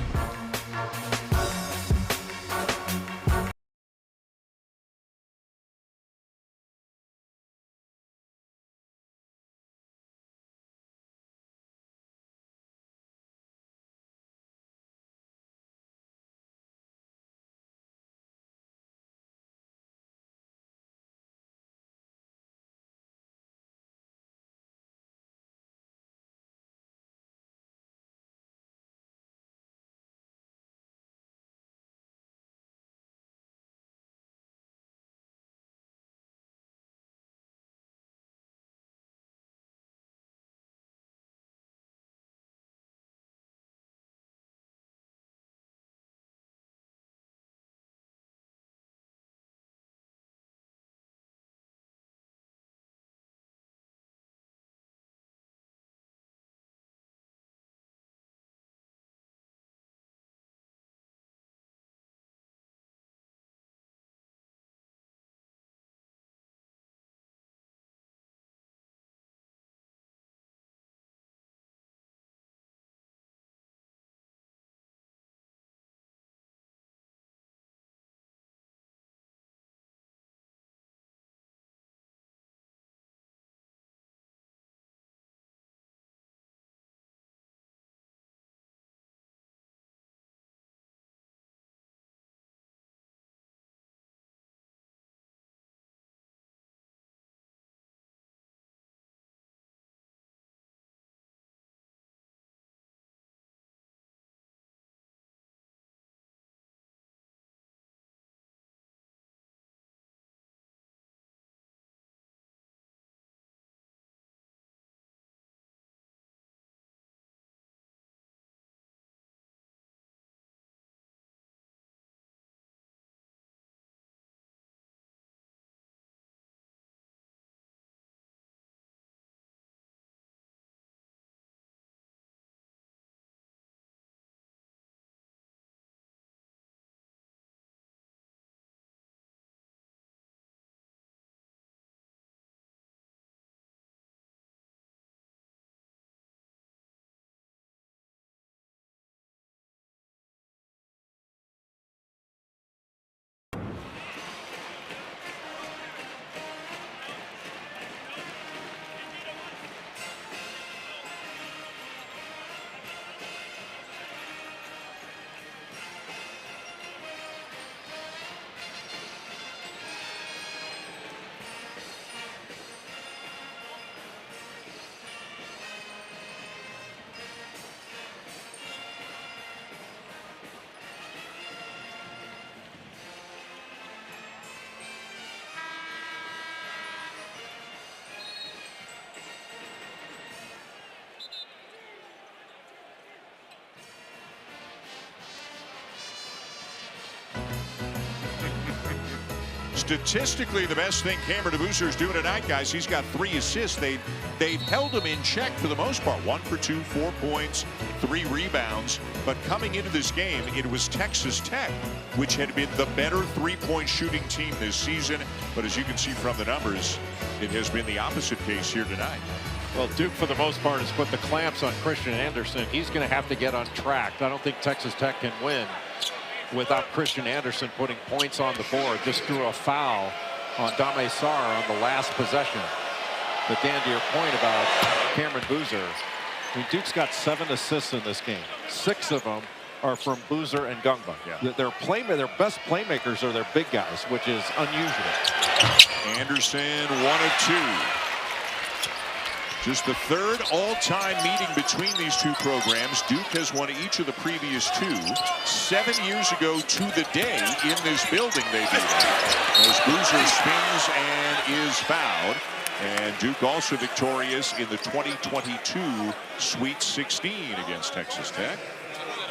Statistically, the best thing Cameron Boozer is doing tonight, guys, he's got 3 assists. They've held him in check for the most part. 1 for 2, 4 points, 3 rebounds. But coming into this game, it was Texas Tech, which had been the better three-point shooting team this season. But as you can see from the numbers, it has been the opposite case here tonight. Well, Duke, for the most part, has put the clamps on Christian Anderson. He's going to have to get on track. I don't think Texas Tech can win without Christian Anderson putting points on the board. Just drew a foul on Dame Sarr on the last possession. But Dan, to your point about Cameron Boozer, I mean, Duke's got 7 assists in this game. 6 of them are from Boozer and Gungba. Yeah. Their best playmakers are their big guys, which is unusual. Anderson, 1 of 2. Just the 3rd all-time meeting between these two programs. Duke has won each of the previous 2. 7 years ago to the day in this building they beat it. As Boozer spins and is fouled. And Duke also victorious in the 2022 Sweet 16 against Texas Tech.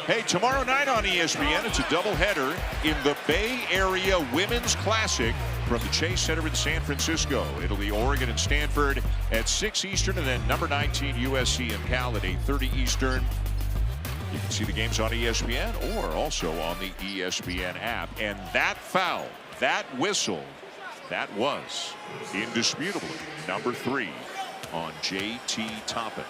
Hey, tomorrow night on ESPN, it's a doubleheader in the Bay Area Women's Classic from the Chase Center in San Francisco. It'll be Oregon and Stanford at 6 Eastern, and then number 19 USC and Cal at 8:30 Eastern. You can see the games on ESPN or also on the ESPN app. And that foul, that whistle, that was indisputably number 3 on J.T. Toppin.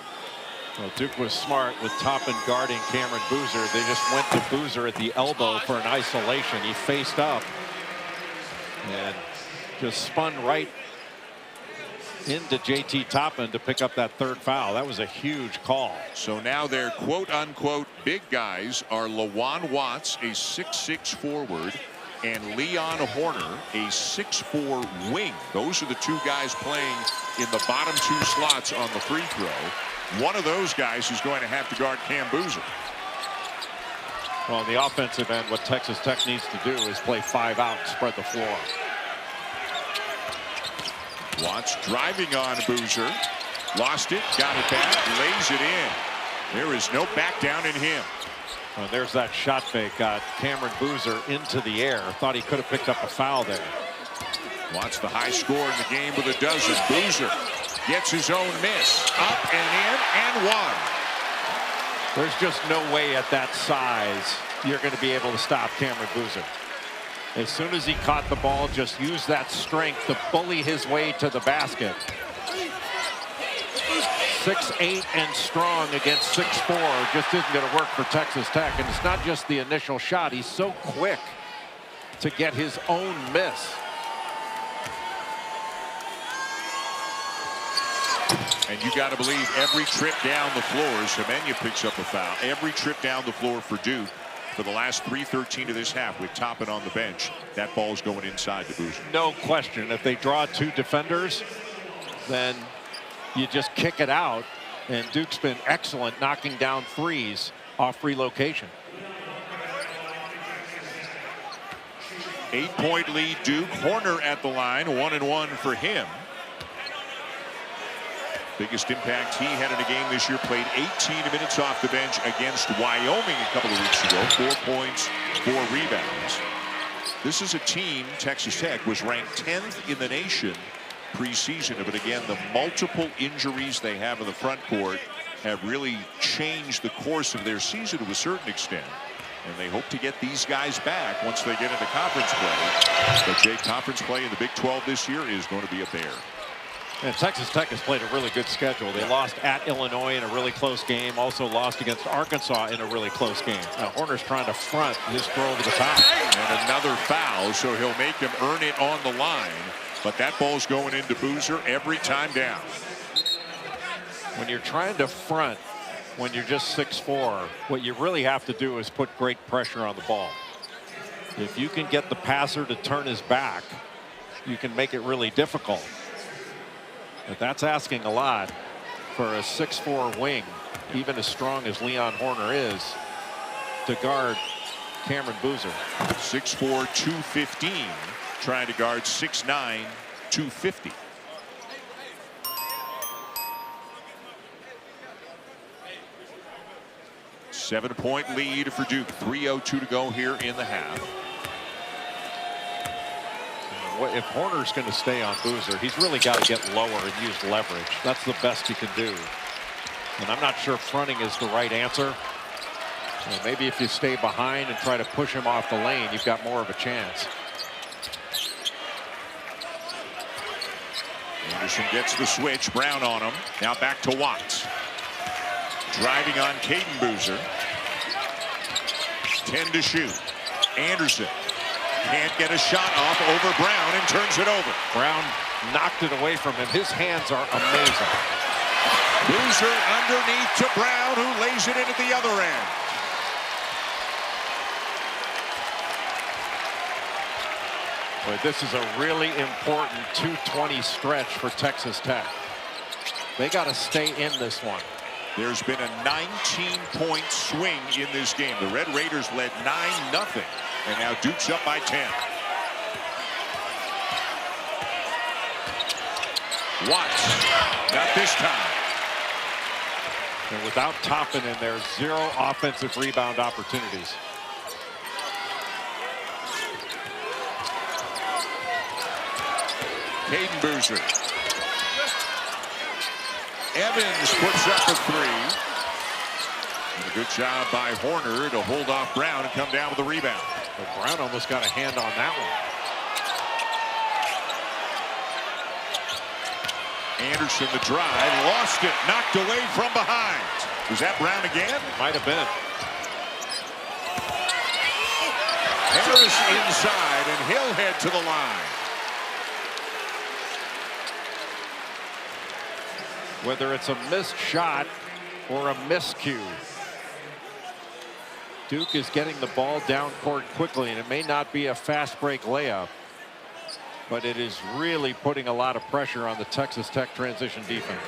Well, Duke was smart with Toppin guarding Cameron Boozer. They just went to Boozer at the elbow for an isolation. He faced up and just spun right into J.T. Toppin to pick up that 3rd foul. That was a huge call. So now their quote-unquote big guys are Lawan Watts, a 6'6" forward, and Leon Horner, a 6'4" wing. Those are the 2 guys playing in the bottom 2 slots on the free throw. One of those guys is going to have to guard Cam Boozer. Well, on the offensive end, what Texas Tech needs to do is play 5 out, spread the floor. Watts driving on Boozer. Lost it, got it back, lays it in. There is no back down in him. Well, there's that shot fake. Got Cameron Boozer into the air. Thought he could have picked up a foul there. Watts the high score in the game with a dozen. Boozer gets his own miss. Up and in and 1. There's just no way at that size you're going to be able to stop Cameron Boozer. As soon as he caught the ball, just use that strength to bully his way to the basket. 6'8" and strong against 6'4" just isn't going to work for Texas Tech. And it's not just the initial shot. He's so quick to get his own miss. And you got to believe every trip down the floor, Semenya picks up a foul. Every trip down the floor for Duke for the last 3:13 of this half with Toppin on the bench. That ball's going inside the Boozer. No question. If they draw 2 defenders, then you just kick it out. And Duke's been excellent knocking down threes off relocation. 8-point lead Duke. Horner at the line, 1-1 for him. Biggest impact he had in a game this year. Played 18 minutes off the bench against Wyoming a couple of weeks ago. 4 points, 4 rebounds. This is a team, Texas Tech, was ranked 10th in the nation preseason. But again, the multiple injuries they have in the front court have really changed the course of their season to a certain extent. And they hope to get these guys back once they get into conference play. But big conference play in the Big 12 this year is going to be a bear. And Texas Tech has played a really good schedule. They lost at Illinois in a really close game. Also lost against Arkansas in a really close game. Now Horner's trying to front his throw over the top. And another foul, so he'll make him earn it on the line. But that ball's going into Boozer every time down. When you're trying to front, when you're just 6'4", what you really have to do is put great pressure on the ball. If you can get the passer to turn his back, you can make it really difficult. But that's asking a lot for a 6'4" wing, even as strong as Leon Horner is, to guard Cameron Boozer. 6'4", 215, trying to guard 6'9", 250. Seven-point lead for Duke. 3:02 to go here in the half. If Horner's going to stay on Boozer, he's really got to get lower and use leverage. That's the best he can do. And I'm not sure fronting is the right answer. Well, maybe if you stay behind and try to push him off the lane, you've got more of a chance. Anderson gets the switch. Brown on him. Now back to Watts. Driving on Caden Boozer. 10 to shoot. Anderson Can't get a shot off over Brown and turns it over. Brown knocked it away from him. His hands are amazing. Boozer underneath to Brown, who lays it in at the other end. But this is a really important 2:20 stretch for Texas Tech. They got to stay in this one. There's been a 19-point swing in this game. The Red Raiders led 9-0, and now Duke's up by 10. Watts, not this time. And without Toppin in there, 0 offensive rebound opportunities. Caden Boozer. Evans puts up a 3. And a good job by Horner to hold off Brown and come down with the rebound. But Brown almost got a hand on that one. Anderson the drive, lost it, knocked away from behind. Was that Brown again? Might have been. Harris inside, and he'll head to the line. Whether it's a missed shot or a miscue, Duke is getting the ball down court quickly, and it may not be a fast break layup, but it is really putting a lot of pressure on the Texas Tech transition defense.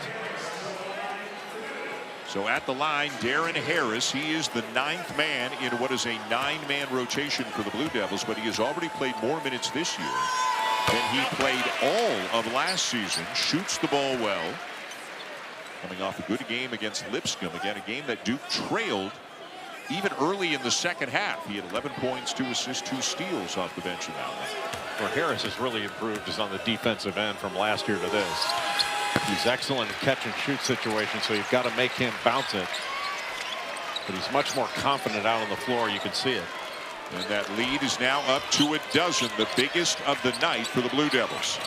So at the line, Darren Harris. He is the 9th man in what is a 9-man rotation for the Blue Devils, but he has already played more minutes this year than he played all of last season. Shoots the ball well. Coming off a good game against Lipscomb. Again, a game that Duke trailed even early in the second half. He had 11 points, 2 assists, 2 steals off the bench in that one. Where Harris has really improved is on the defensive end from last year to this. He's excellent in catch and shoot situations, so you've got to make him bounce it. But he's much more confident out on the floor. You can see it. And that lead is now up to a dozen, the biggest of the night for the Blue Devils.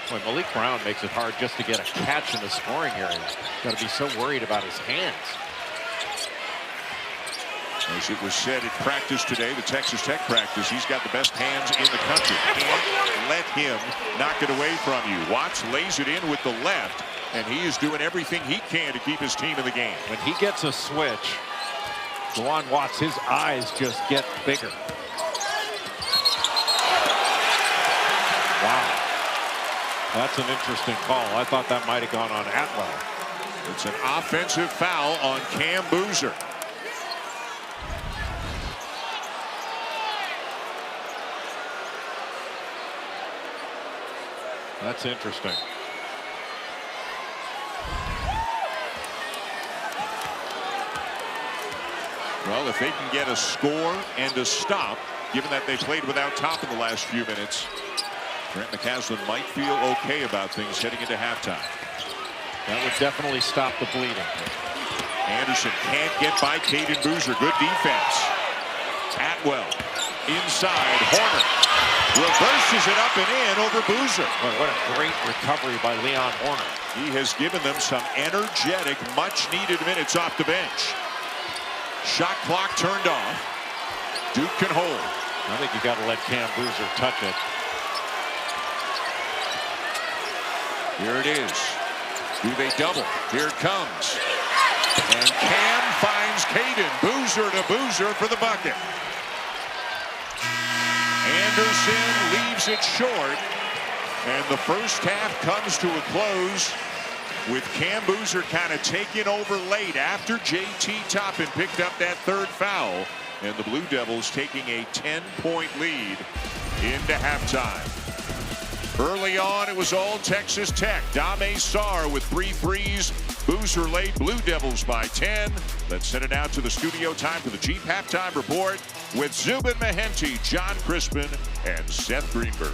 When Malik Brown makes it hard just to get a catch in the scoring area. Got to be so worried about his hands. As it was said at practice today, the Texas Tech practice, he's got the best hands in the country. Can't let him knock it away from you. Watts lays it in with the left, and he is doing everything he can to keep his team in the game. When he gets a switch, Juwan Watts, his eyes just get bigger. Wow. That's an interesting call. I thought that might have gone on Atwell. It's an offensive foul on Cam Boozer. That's interesting. Well, if they can get a score and a stop, given that they played without Toppin the last few minutes, Trent McCaslin might feel okay about things heading into halftime. That would definitely stop the bleeding. Anderson can't get by Caden Boozer. Good defense. Atwell inside. Horner reverses it up and in over Boozer. Boy, what a great recovery by Leon Horner. He has given them some energetic, much-needed minutes off the bench. Shot clock turned off. Duke can hold. I think you got to let Cam Boozer touch it. Here it is. Do they double? Here it comes. And Cam finds Caden. Boozer to Boozer for the bucket. Anderson leaves it short. And the first half comes to a close with Cam Boozer kind of taking over late after J.T. Toppin picked up that 3rd foul. And the Blue Devils taking a 10-point lead into halftime. Early on, it was all Texas Tech. Dame Sarr with 3 threes. Boozer late. Blue Devils by 10. Let's send it out to the studio. Time for the Jeep Halftime Report with Zubin Mehenti, John Crispin, and Seth Greenberg.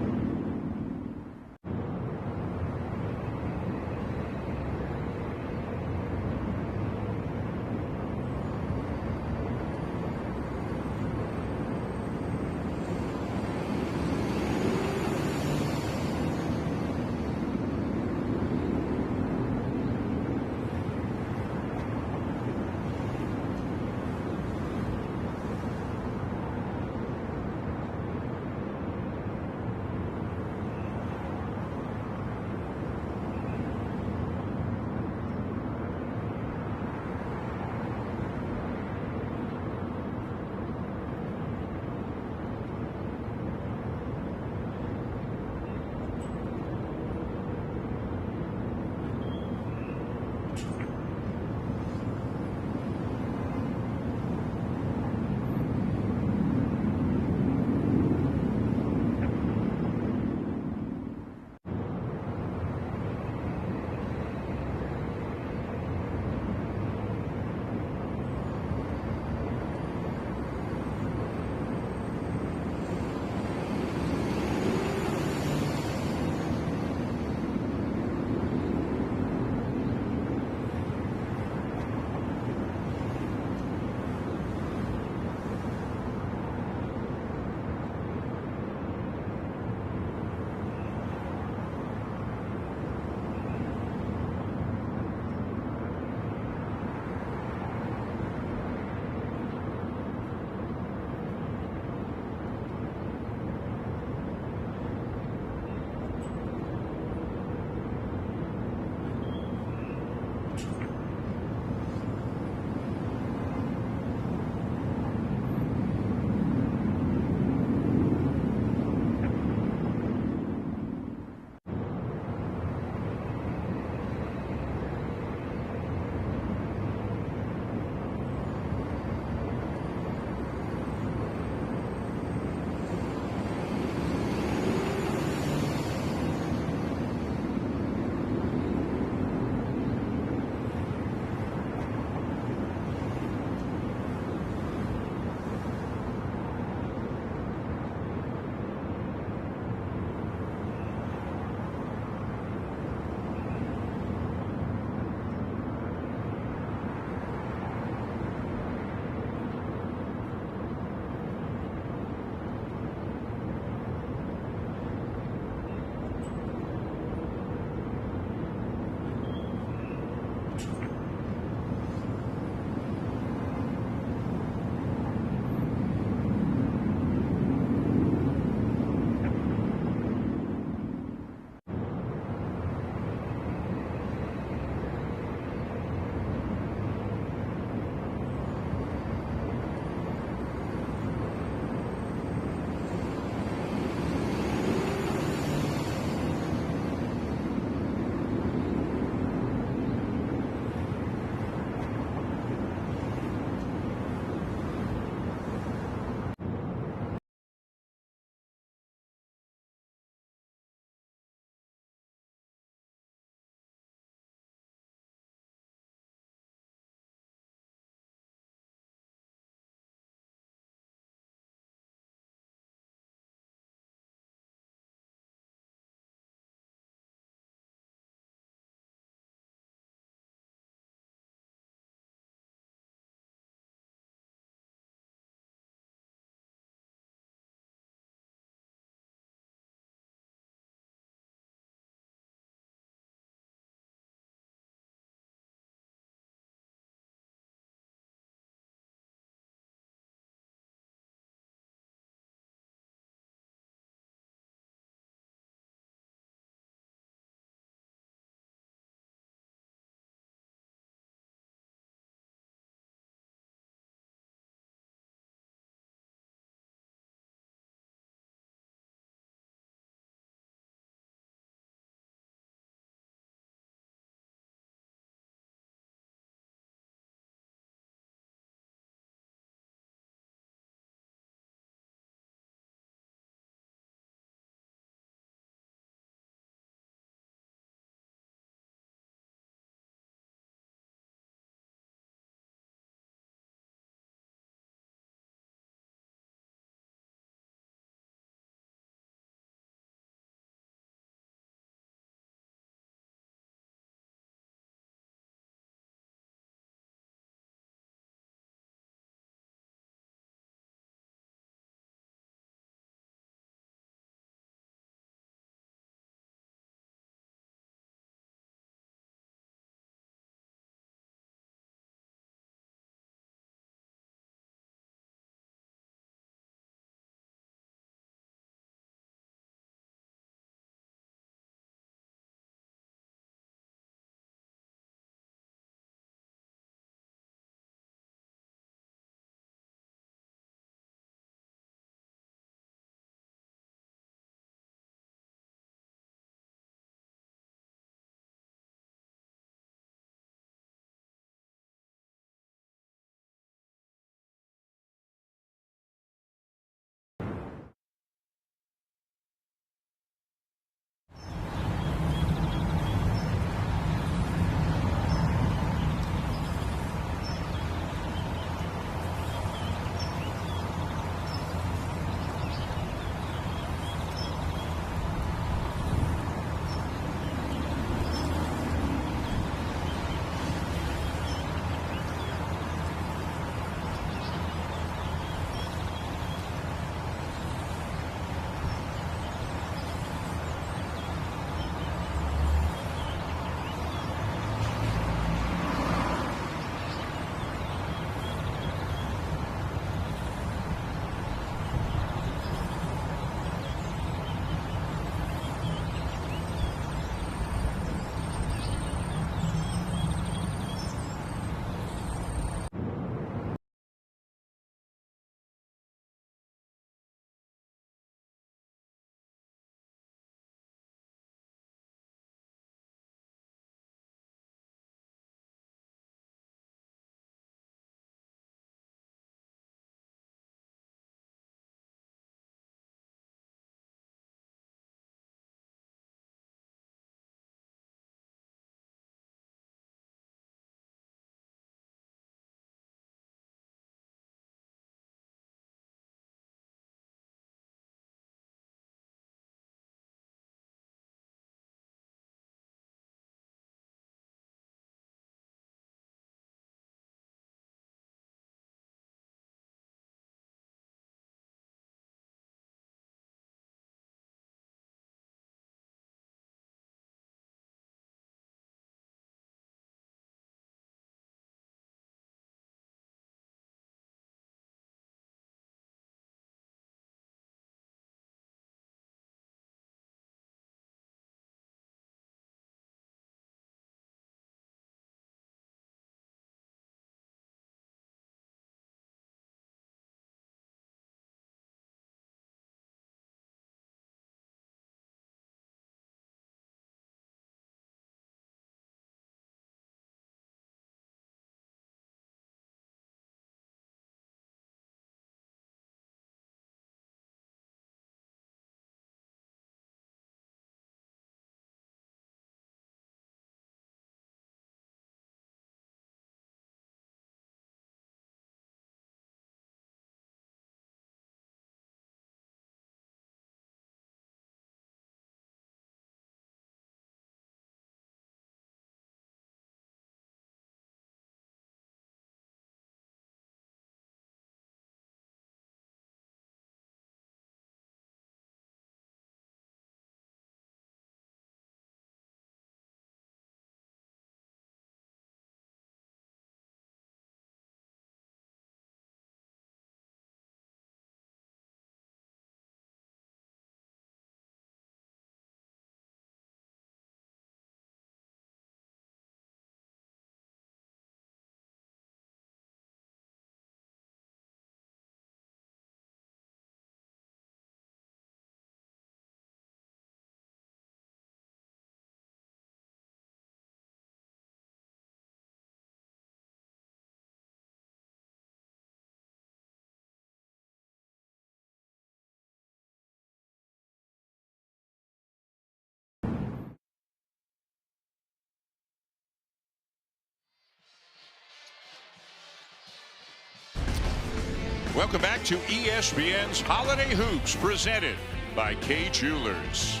Welcome back to ESPN's Holiday Hoops, presented by Kay Jewelers.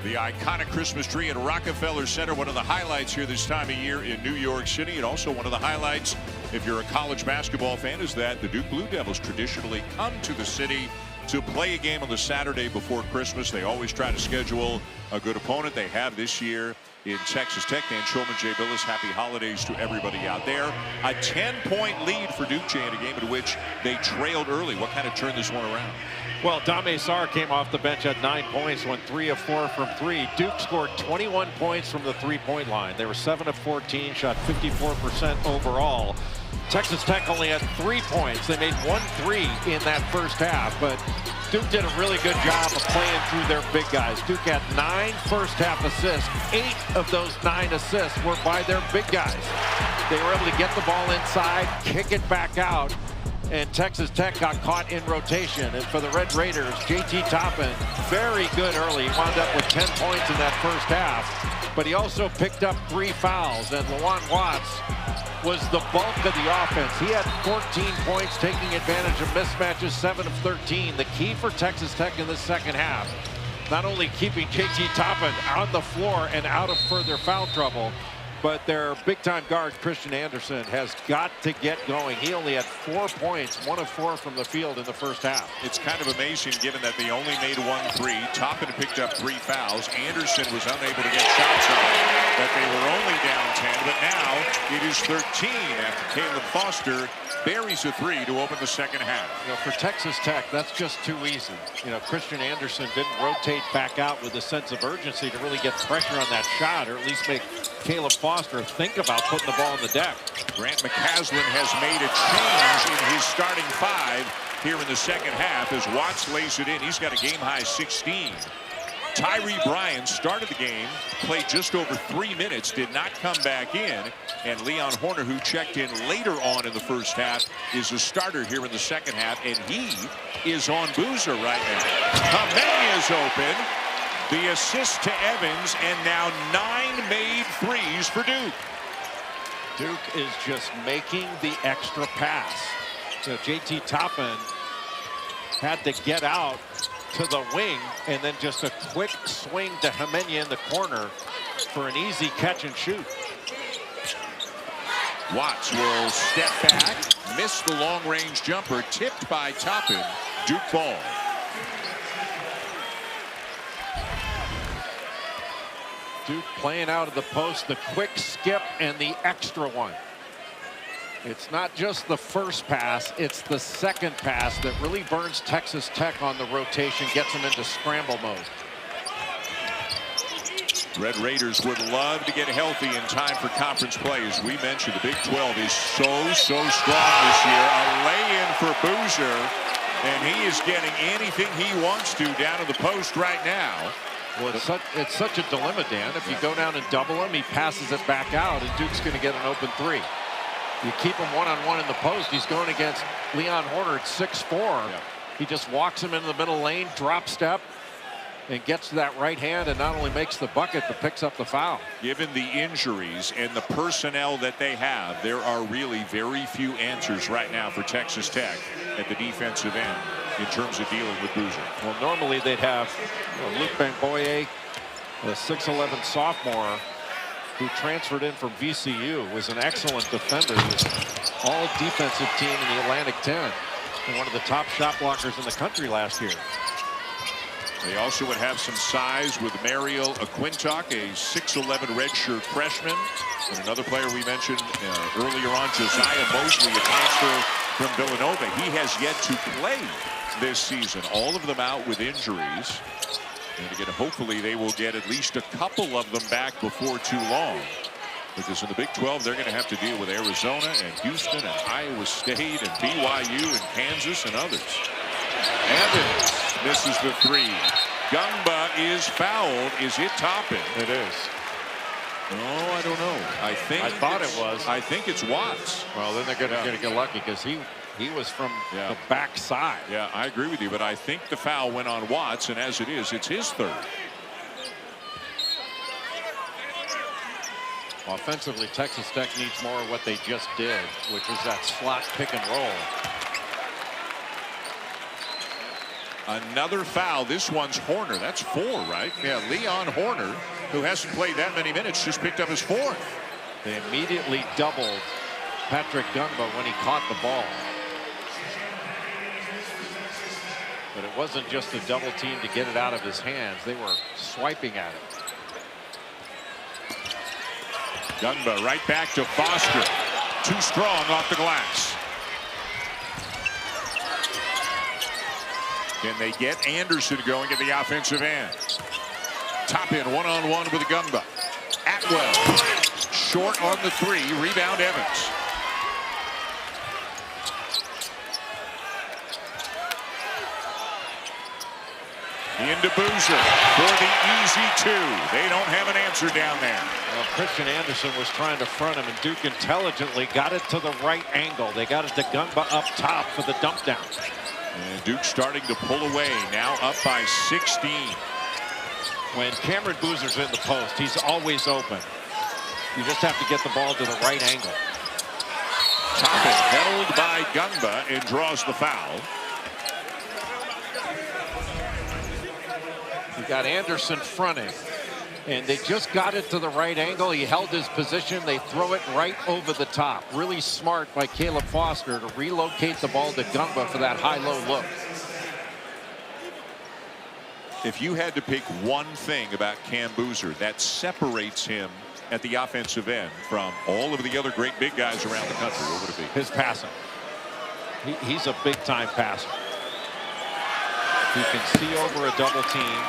The iconic Christmas tree at Rockefeller Center, one of the highlights here this time of year in New York City. And also one of the highlights, if you're a college basketball fan, is that the Duke Blue Devils traditionally come to the city to play a game on the Saturday before Christmas. They always try to schedule a good opponent. They have this year in Texas Tech. Dan Shulman, Jay Billis, happy holidays to everybody out there. A 10-point lead for Duke, Jay, in a game in which they trailed early. What kind of turned this one around? Well, Dame Sarr came off the bench at 9 points, went 3 of 4 from 3. Duke scored 21 points from the three-point line. They were 7 of 14, shot 54% overall. Texas Tech only had 3 points. They made 1 3 in that first half, but Duke did a really good job of playing through their big guys. Duke had 9 first-half assists. 8 of those 9 assists were by their big guys. They were able to get the ball inside, kick it back out, and Texas Tech got caught in rotation. And for the Red Raiders, J.T. Toppin, very good early. He wound up with 10 points in that first half, but he also picked up 3 fouls, and Lawan Watts was the bulk of the offense. He had 14 points, taking advantage of mismatches, 7 of 13. The key for Texas Tech in the second half, not only keeping J.T. Toppin on the floor and out of further foul trouble, but their big-time guard, Christian Anderson, has got to get going. He only had 4 points, 1 of 4 from the field in the first half. It's kind of amazing given that they only made 1 3. Toppin picked up 3 fouls. Anderson was unable to get shots on, that they were only down 10, but now it is 13 after Caleb Foster buries a 3 to open the second half. You know, for Texas Tech, that's just too easy. You know, Christian Anderson didn't rotate back out with a sense of urgency to really get pressure on that shot, or at least make Caleb Foster think about putting the ball on the deck. Grant McCaslin has made a change in his starting 5 here in the second half as Watts lays it in. He's got a game-high 16. Tyree Bryan started the game, played just over 3 minutes, did not come back in. And Leon Horner, who checked in later on in the first half, is a starter here in the second half, and he is on Boozer right now. Kameni is open. The assist to Evans, and now 9 made threes for Duke. Duke is just making the extra pass. So J.T. Toppin had to get out to the wing, and then just a quick swing to Hemenya in the corner for an easy catch and shoot. Watts will step back, miss the long-range jumper, tipped by Toppin. Duke ball. Duke playing out of the post, the quick skip and the extra one. It's not just the first pass, it's the second pass that really burns Texas Tech on the rotation, gets them into scramble mode. Red Raiders would love to get healthy in time for conference play. As we mentioned, the Big 12 is so strong this year. A lay-in for Boozer, and he is getting anything he wants to down to the post right now. Well, it's such a dilemma, Dan. If you go down and double him, he passes it back out, and Duke's going to get an open 3. You keep him one-on-one in the post. He's going against Leon Horner at 6'4". Yeah. He just walks him into the middle lane, drop step, and gets to that right hand, and not only makes the bucket, but picks up the foul. Given the injuries and the personnel that they have, there are really very few answers right now for Texas Tech at the defensive end in terms of dealing with Boozer. Well, normally they'd have Luke Bangboye, a 6'11" sophomore who transferred in from VCU, was an excellent defender. He was all defensive team in the Atlantic 10 and one of the top shot blockers in the country last year. They also would have some size with Mariel Aquintock, a 6'11" redshirt freshman. And another player we mentioned earlier on, Josiah Mosley, a transfer from Villanova. He has yet to play this season. All of them out with injuries. And again, hopefully they will get at least a couple of them back before too long. Because in the Big 12, they're going to have to deal with Arizona and Houston and Iowa State and BYU and Kansas and others. Evans misses the 3. Gungba is fouled. Is it Toppin? It is. Oh, I don't know. I thought it was. I think it's Watts. Well, then they're going to get lucky because he was from the backside. Yeah, I agree with you, but I think the foul went on Watts, and as it is, it's his 3rd. Offensively, Texas Tech needs more of what they just did, which was that slot pick and roll. Another foul. This one's Horner. That's 4, right? Yeah, Leon Horner, who hasn't played that many minutes, just picked up his 4th. They immediately doubled Patrick Gungba when he caught the ball. But it wasn't just a double team to get it out of his hands. They were swiping at it. Gungba right back to Foster. Too strong off the glass. Can they get Anderson going at the offensive end? Top in one-on-one with Gungba. Atwell short on the 3. Rebound Evans. Into Boozer for the easy 2. They don't have an answer down there. Well, Christian Anderson was trying to front him, and Duke intelligently got it to the right angle. They got it to Gungba up top for the dump down. And Duke starting to pull away, now up by 16. When Cameron Boozer's in the post, he's always open. You just have to get the ball to the right angle. Toppin held by Gungba and draws the foul. You got Anderson fronting, and they just got it to the right angle. He held his position. They throw it right over the top. Really smart by Caleb Foster to relocate the ball to Gungba for that high-low look. If you had to pick one thing about Cam Boozer that separates him at the offensive end from all of the other great big guys around the country, what would it be? His passing. He's a big-time passer. He can see over a double team.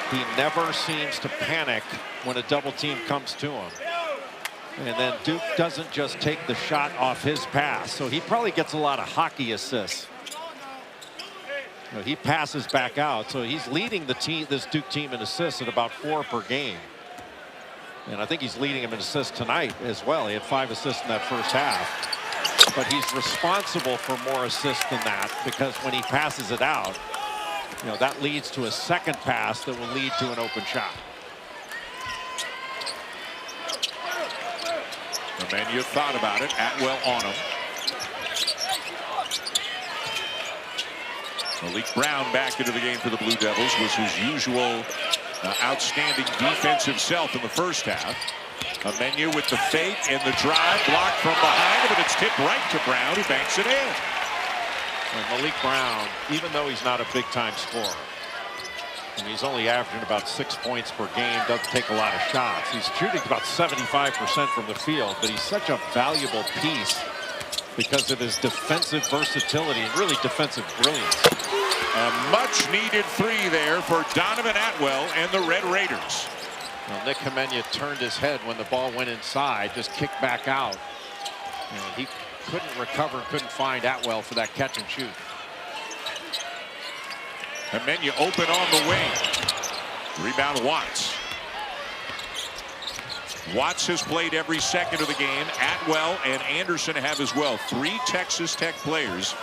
He never seems to panic when a double team comes to him. And then Duke doesn't just take the shot off his pass. So he probably gets a lot of hockey assists. You know, he passes back out. So he's leading the team, this Duke team in assists at about 4 per game. And I think he's leading him in assists tonight as well. He had 5 assists in that first half. But he's responsible for more assists than that, because when he passes it out, you know, that leads to a second pass that will lead to an open shot. Semenya thought about it. Atwell on him. Malik Brown back into the game for the Blue Devils was his usual outstanding defensive self in the first half. Semenya with the fake and the drive, blocked from behind, but it's tipped right to Brown, who banks it in. And Malik Brown, even though he's not a big-time scorer, and he's only averaging about 6 points per game, doesn't take a lot of shots. He's shooting about 75% from the field, but he's such a valuable piece because of his defensive versatility and really defensive brilliance. A much-needed 3 there for Donovan Atwell and the Red Raiders. Well, Nick Semenya turned his head when the ball went inside, just kicked back out. And he couldn't recover, couldn't find Atwell for that catch and shoot. Semenya open on the wing. Rebound Watts. Watts has played every second of the game. Atwell and Anderson have as well. 3 Texas Tech players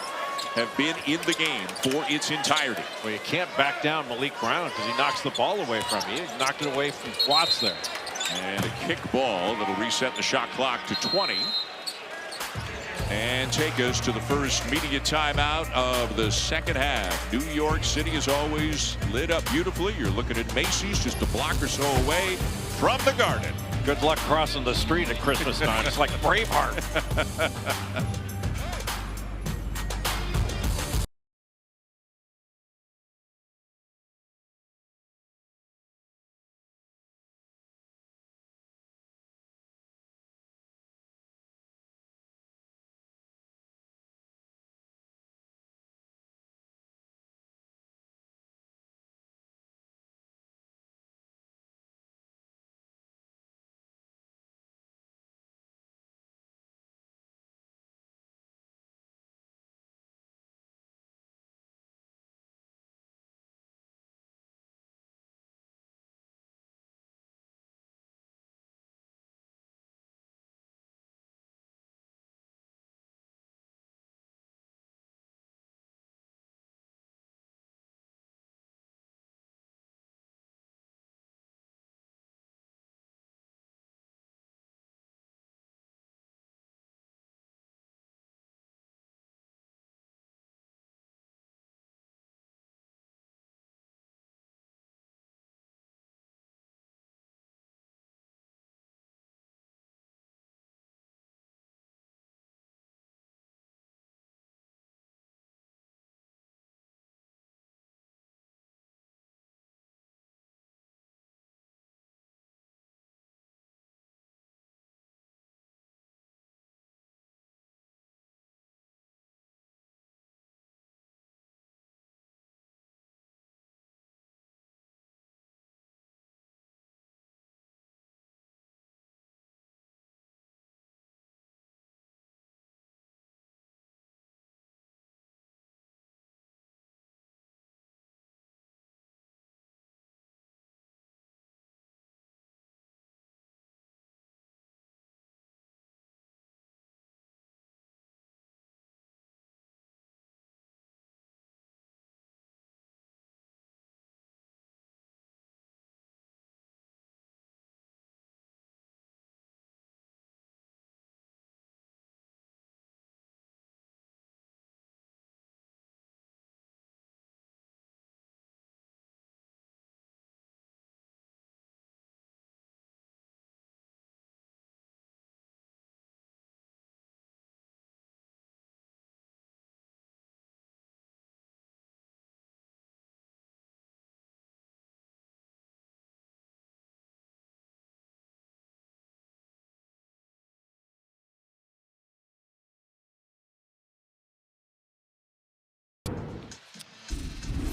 have been in the game for its entirety. Well, you can't back down Malik Brown because he knocks the ball away from you. He knocked it away from Watts there. And a kick ball that'll reset the shot clock to 20. And take us to the first media timeout of the second half. New York City is always lit up beautifully. You're looking at Macy's just a block or so away from the Garden. Good luck crossing the street at Christmas time. It's like Braveheart.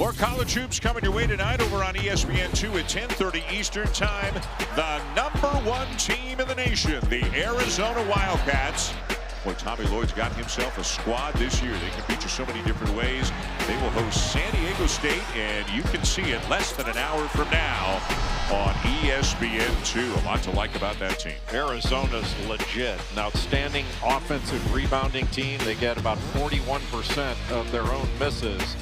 More college hoops coming your way tonight over on ESPN2 at 10:30 Eastern Time. The #1 team in the nation, the Arizona Wildcats. Boy, Tommy Lloyd's got himself a squad this year. They can beat you so many different ways. They will host San Diego State, and you can see it less than an hour from now on ESPN2. A lot to like about that team. Arizona's legit. An outstanding offensive rebounding team. They get about 41% of their own misses.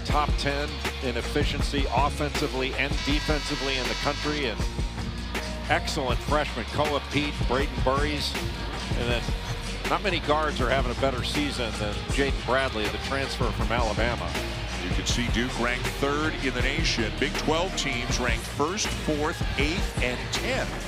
Top 10 in efficiency offensively and defensively in the country. And excellent freshmen, Koa Pete, Braden Burries, and then not many guards are having a better season than Jaden Bradley, the transfer from Alabama. You can see Duke ranked 3rd in the nation. Big 12 teams ranked 1st, 4th, 8th, and 10th.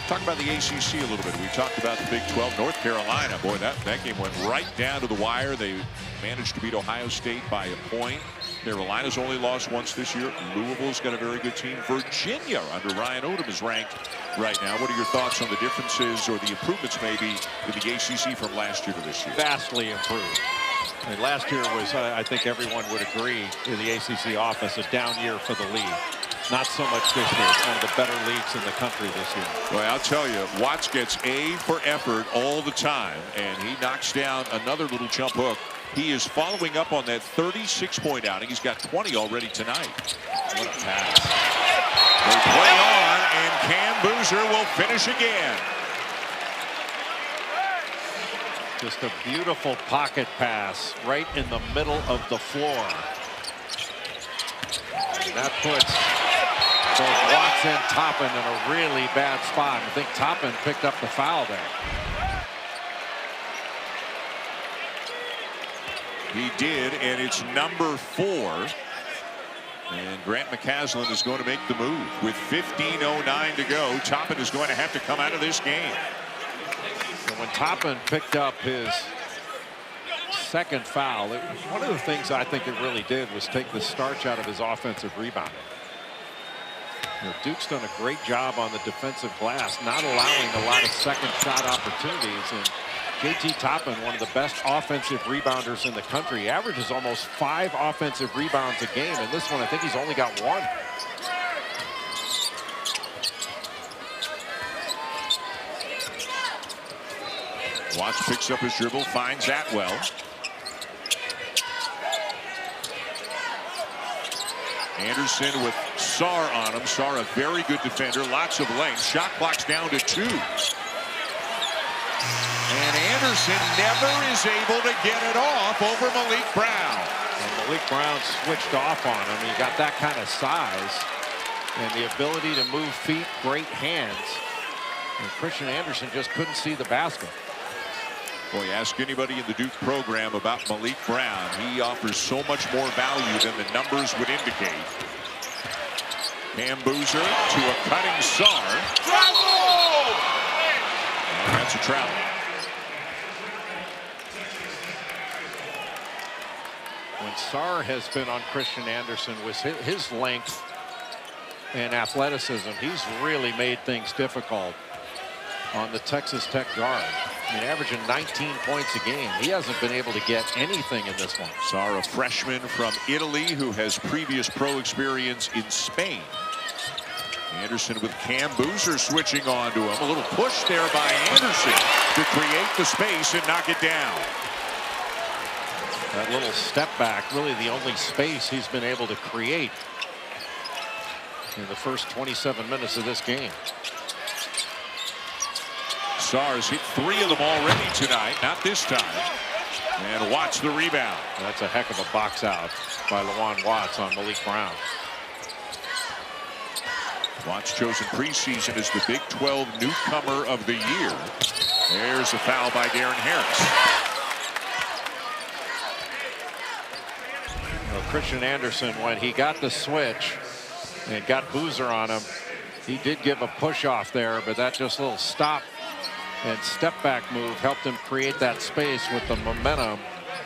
Talk about the ACC a little bit. We talked about the Big 12. North Carolina, boy, that game went right down to the wire. They managed to beat Ohio State by a point. Carolina's only lost once this year. Louisville's got a very good team. Virginia, under Ryan Odom, is ranked right now. What are your thoughts on the differences or the improvements maybe in the ACC from last year to this year? Vastly improved. I mean, last year was, I think everyone would agree, in the ACC office, a down year for the league. Not so much this year. It's one of the better leagues in the country this year. Well, I'll tell you, Watts gets A for effort all the time, and he knocks down another little jump hook. He is following up on that 36-point outing. He's got 20 already tonight. What a pass. They play on, and Cam Boozer will finish again. Just a beautiful pocket pass right in the middle of the floor. And that puts both Watts and Toppin in a really bad spot. I think Toppin picked up the foul there. He did, and it's number 4. And Grant McCaslin is going to make the move. With 15:09 to go, Toppin is going to have to come out of this game. And when Toppin picked up his second foul, one of the things I think it really did was take the starch out of his offensive rebounding. You know, Duke's done a great job on the defensive glass, not allowing a lot of second shot opportunities. And JT Toppin, one of the best offensive rebounders in the country, he averages almost 5 offensive rebounds a game. And this one, I think he's only got 1. Watts picks up his dribble, finds Atwell. Anderson with Sarr on him. Sarr, a very good defender, lots of length. Shot clock's down to 2. And Anderson never is able to get it off over Malik Brown. And Malik Brown switched off on him. He got that kind of size and the ability to move feet, great hands. And Christian Anderson just couldn't see the basket. Boy, ask anybody in the Duke program about Malik Brown. He offers so much more value than the numbers would indicate. Cam Boozer to a cutting Sarr. And that's a travel. When Sarr has been on Christian Anderson with his length and athleticism, he's really made things difficult on the Texas Tech guard. I mean, averaging 19 points a game. He hasn't been able to get anything in this one. Sarr, a freshman from Italy who has previous pro experience in Spain. Anderson with Cam Boozer switching on to him. A little push there by Anderson to create the space and knock it down. That little step back, really the only space he's been able to create in the first 27 minutes of this game. Sarr's hit 3 of them already tonight, not this time. And Watts the rebound. That's a heck of a box out by Lawan Watts on Malik Brown. Watts chosen preseason as the Big 12 newcomer of the year. There's a foul by Darren Harris. Well, Christian Anderson, when he got the switch and got Boozer on him, he did give a push off there, but that just little stop and step back move helped him create that space with the momentum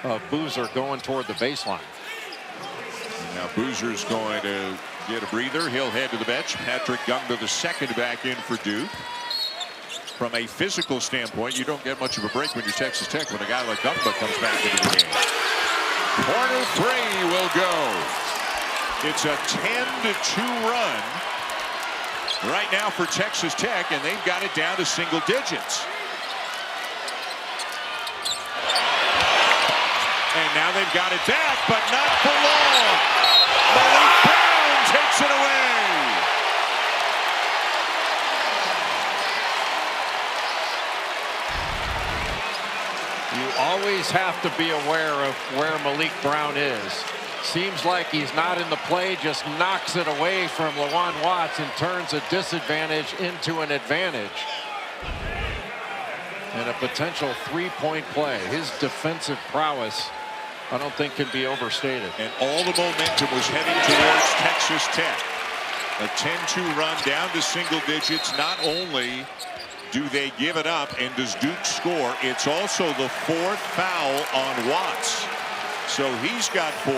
of Boozer going toward the baseline. Now Boozer's going to get a breather. He'll head to the bench. Patrick Gungba, the second, back in for Duke. From a physical standpoint, you don't get much of a break when you're Texas Tech when a guy like Gungba comes back into the game. Corner 3 will go. It's a 10-2 run right now for Texas Tech, and they've got it down to single digits. And now they've got it back, but not for long. Malik Brown takes it away. You always have to be aware of where Malik Brown is. Seems like he's not in the play, just knocks it away from Lawan Watts and turns a disadvantage into an advantage. And a potential three-point play. His defensive prowess, I don't think, can be overstated. And all the momentum was heading towards Texas Tech. A 10-2 run down to single digits. Not only do they give it up and does Duke score, it's also the fourth foul on Watts. So he's got 4,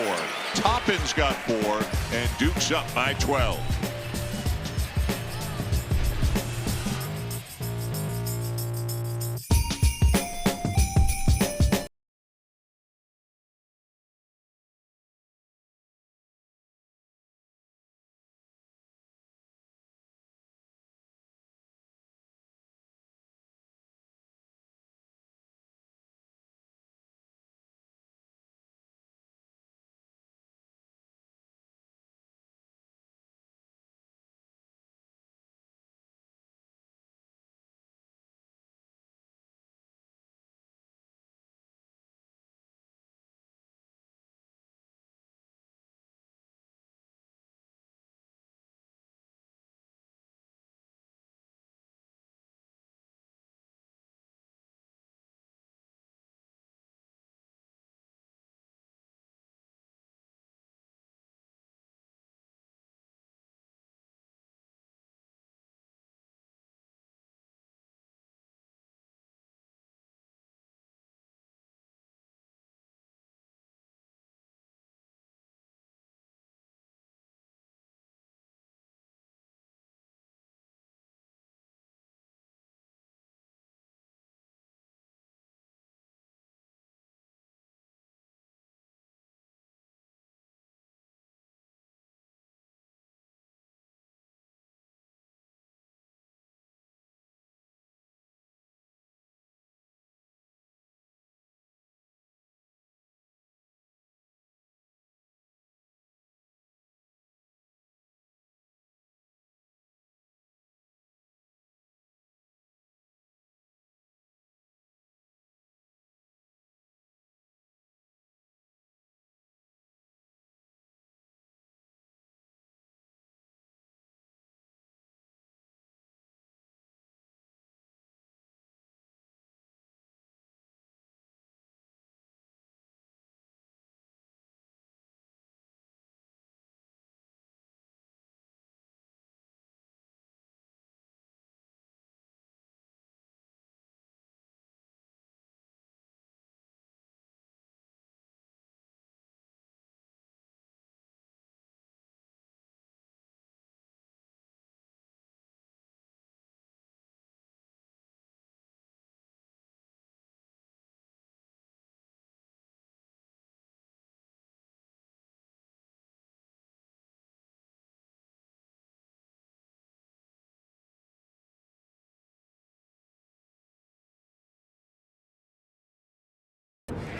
Toppin's got 4, and Duke's up by 12.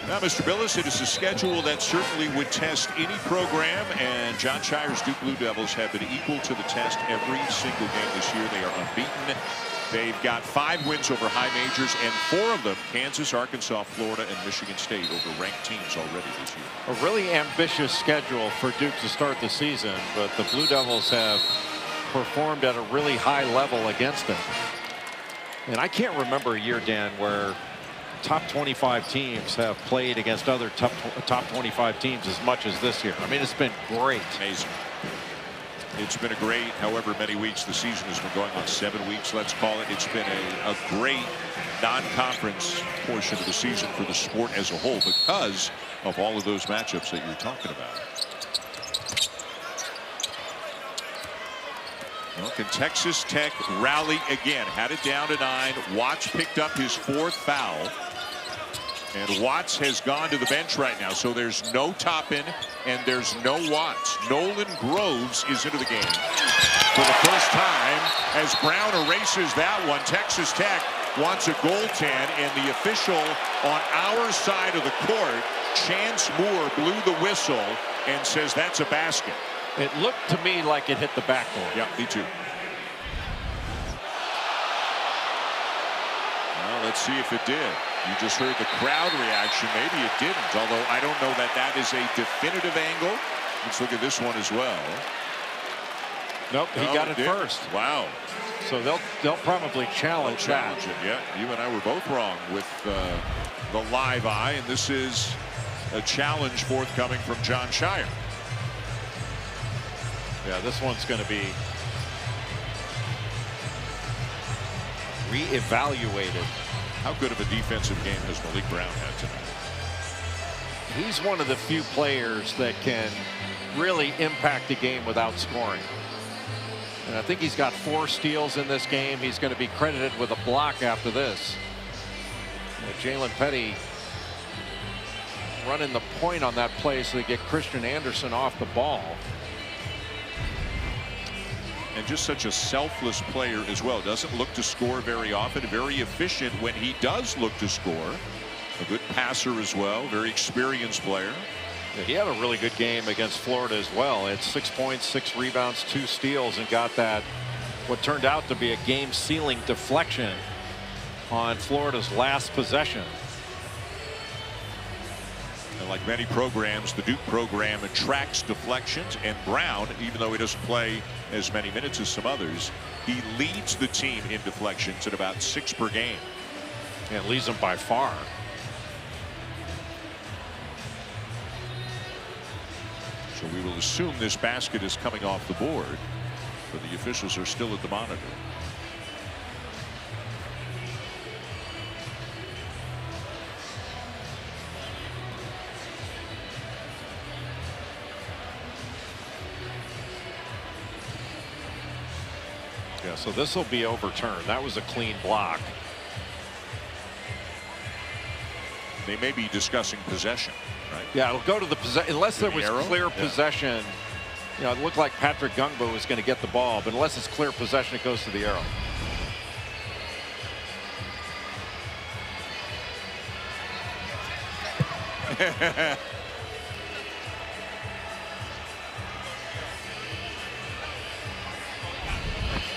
Now, Mr. Billis, it is a schedule that certainly would test any program, and Jon Scheyer's Duke Blue Devils have been equal to the test every single game this year. They are unbeaten. They've got 5 wins over high majors, and 4 of them, Kansas, Arkansas, Florida, and Michigan State, over ranked teams already this year. A really ambitious schedule for Duke to start the season, but the Blue Devils have performed at a really high level against them. And I can't remember a year, Dan, where top 25 teams have played against other top 25 teams as much as this year. I mean, it's been great. Amazing. It's been a great, however many weeks the season has been going on, 7 weeks, let's call it. It's been a great non-conference portion of the season for the sport as a whole because of all of those matchups that you're talking about. Well, can Texas Tech rally again? Had it down to 9. Watts picked up his 4th foul. And Watts has gone to the bench right now, so there's no Toppin and there's no Watts. Nolan Groves is into the game for the first time as Brown erases that one. Texas Tech wants a goaltend, and the official on our side of the court, Chance Moore, blew the whistle and says that's a basket. It looked to me like it hit the backboard. Yeah, me too. Well, let's see if it did. You just heard the crowd reaction. Maybe it didn't, although I don't know that that is a definitive angle. Let's look at this one as well. Nope, he got it didn't. first. Wow. So they'll probably challenge that. It. Yeah, you and I were both wrong with the live eye, and this is a challenge forthcoming from John Shire. Yeah, this one's going to be reevaluated. How good of a defensive game has Malik Brown had tonight? He's one of the few players that can really impact a game without scoring. And I think he's got 4 steals in this game. He's going to be credited with a block after this. Jalen Petty running the point on that play so they get Christian Anderson off the ball. And just such a selfless player as well. Doesn't look to score very often. Very efficient when he does look to score. A good passer as well. Very experienced player. Yeah, he had a really good game against Florida as well. Had 6 points, 6 rebounds, 2 steals, and got that what turned out to be a game-sealing deflection on Florida's last possession. And like many programs, the Duke program attracts deflections, and Brown, even though he doesn't play as many minutes as some others, he leads the team in deflections at about 6 per game. And leads them by far. So we will assume this basket is coming off the board, but the officials are still at the monitor. Yeah, so this will be overturned. That was a clean block. They may be discussing possession, right? Yeah, it'll go to the possession unless there was clear Yeah. possession. You know, it looked like Patrick Gungbo was going to get the ball, but unless it's clear possession, it goes to the arrow.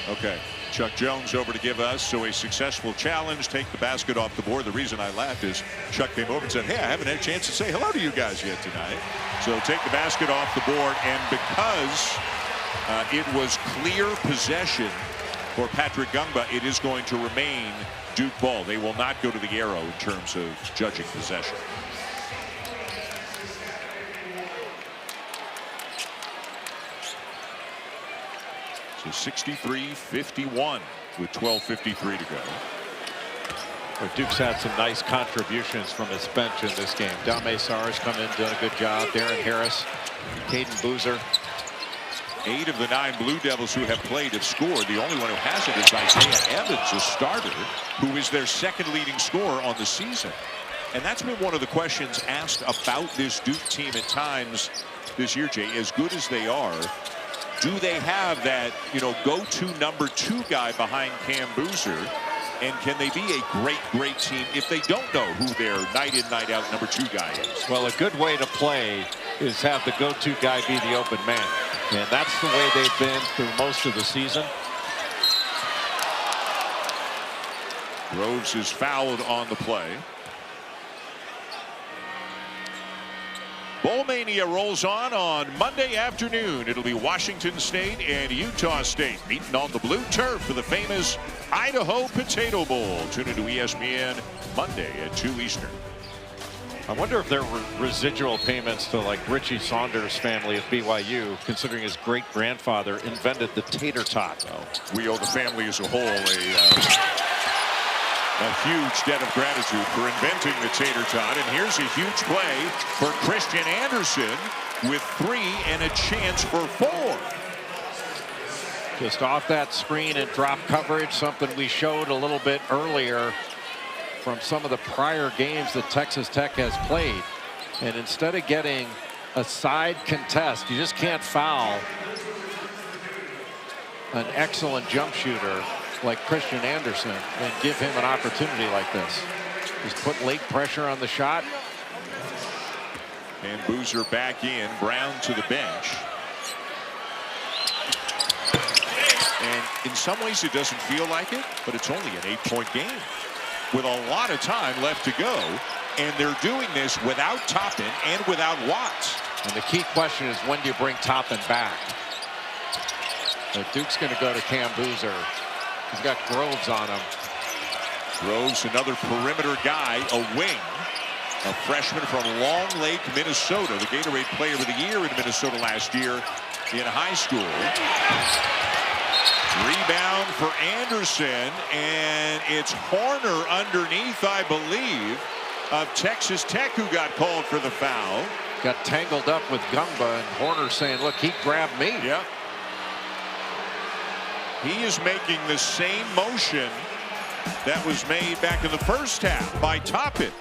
Okay, Chuck Jones over to give us a successful challenge, take the basket off the board. The reason I laughed is Chuck came over and said, hey, I haven't had a chance to say hello to you guys yet tonight. So take the basket off the board, and because it was clear possession for Patrick Gungba, it is going to remain Duke ball. They will not go to the arrow in terms of judging possession. So 63-51 with 12:53 to go. Well, Duke's had some nice contributions from his bench in this game. Dame Sarr's come in, done a good job. Darren Harris, Caden Boozer. 8 of the 9 Blue Devils who have played have scored. The only one who hasn't is Isaiah Evans, a starter, who is their second leading scorer on the season. And that's been one of the questions asked about this Duke team at times this year, Jay. As good as they are, do they have that, go-to number 2 guy behind Cam Boozer? And can they be a great team if they don't know who their night in, night out number 2 guy is? Well, a good way to play is have the go-to guy be the open man. And that's the way they've been through most of the season. Groves is fouled on the play. Bowl Mania rolls on Monday afternoon. It'll be Washington State and Utah State meeting on the blue turf for the famous Idaho Potato Bowl. Tune into ESPN Monday at 2 Eastern. I wonder if there were residual payments to like Richie Saunders' family of BYU, considering his great-grandfather invented the tater tot. We owe the family as a whole a huge debt of gratitude for inventing the tater tot. And here's a huge play for Christian Anderson with 3 and a chance for 4. Just off that screen and drop coverage, something we showed a little bit earlier from some of the prior games that Texas Tech has played. And instead of getting a side contest, you just can't foul an excellent jump shooter like Christian Anderson and give him an opportunity like this. Just put late pressure on the shot. And Boozer back in, Brown to the bench. And in some ways it doesn't feel like it, but it's only an 8-point game with a lot of time left to go. And they're doing this without Toppin and without Watts. And the key question is, when do you bring Toppin back? Duke's going to go to Cam Boozer. He's got Groves on him. Groves, another perimeter guy, a wing. A freshman from Long Lake, Minnesota, the Gatorade Player of the Year in Minnesota last year in high school. Rebound for Anderson, and it's Horner underneath, I believe, of Texas Tech, who got called for the foul. Got tangled up with Gumba, and Horner saying, look, he grabbed me. Yeah. He is making the same motion that was made back in the first half by Toppin.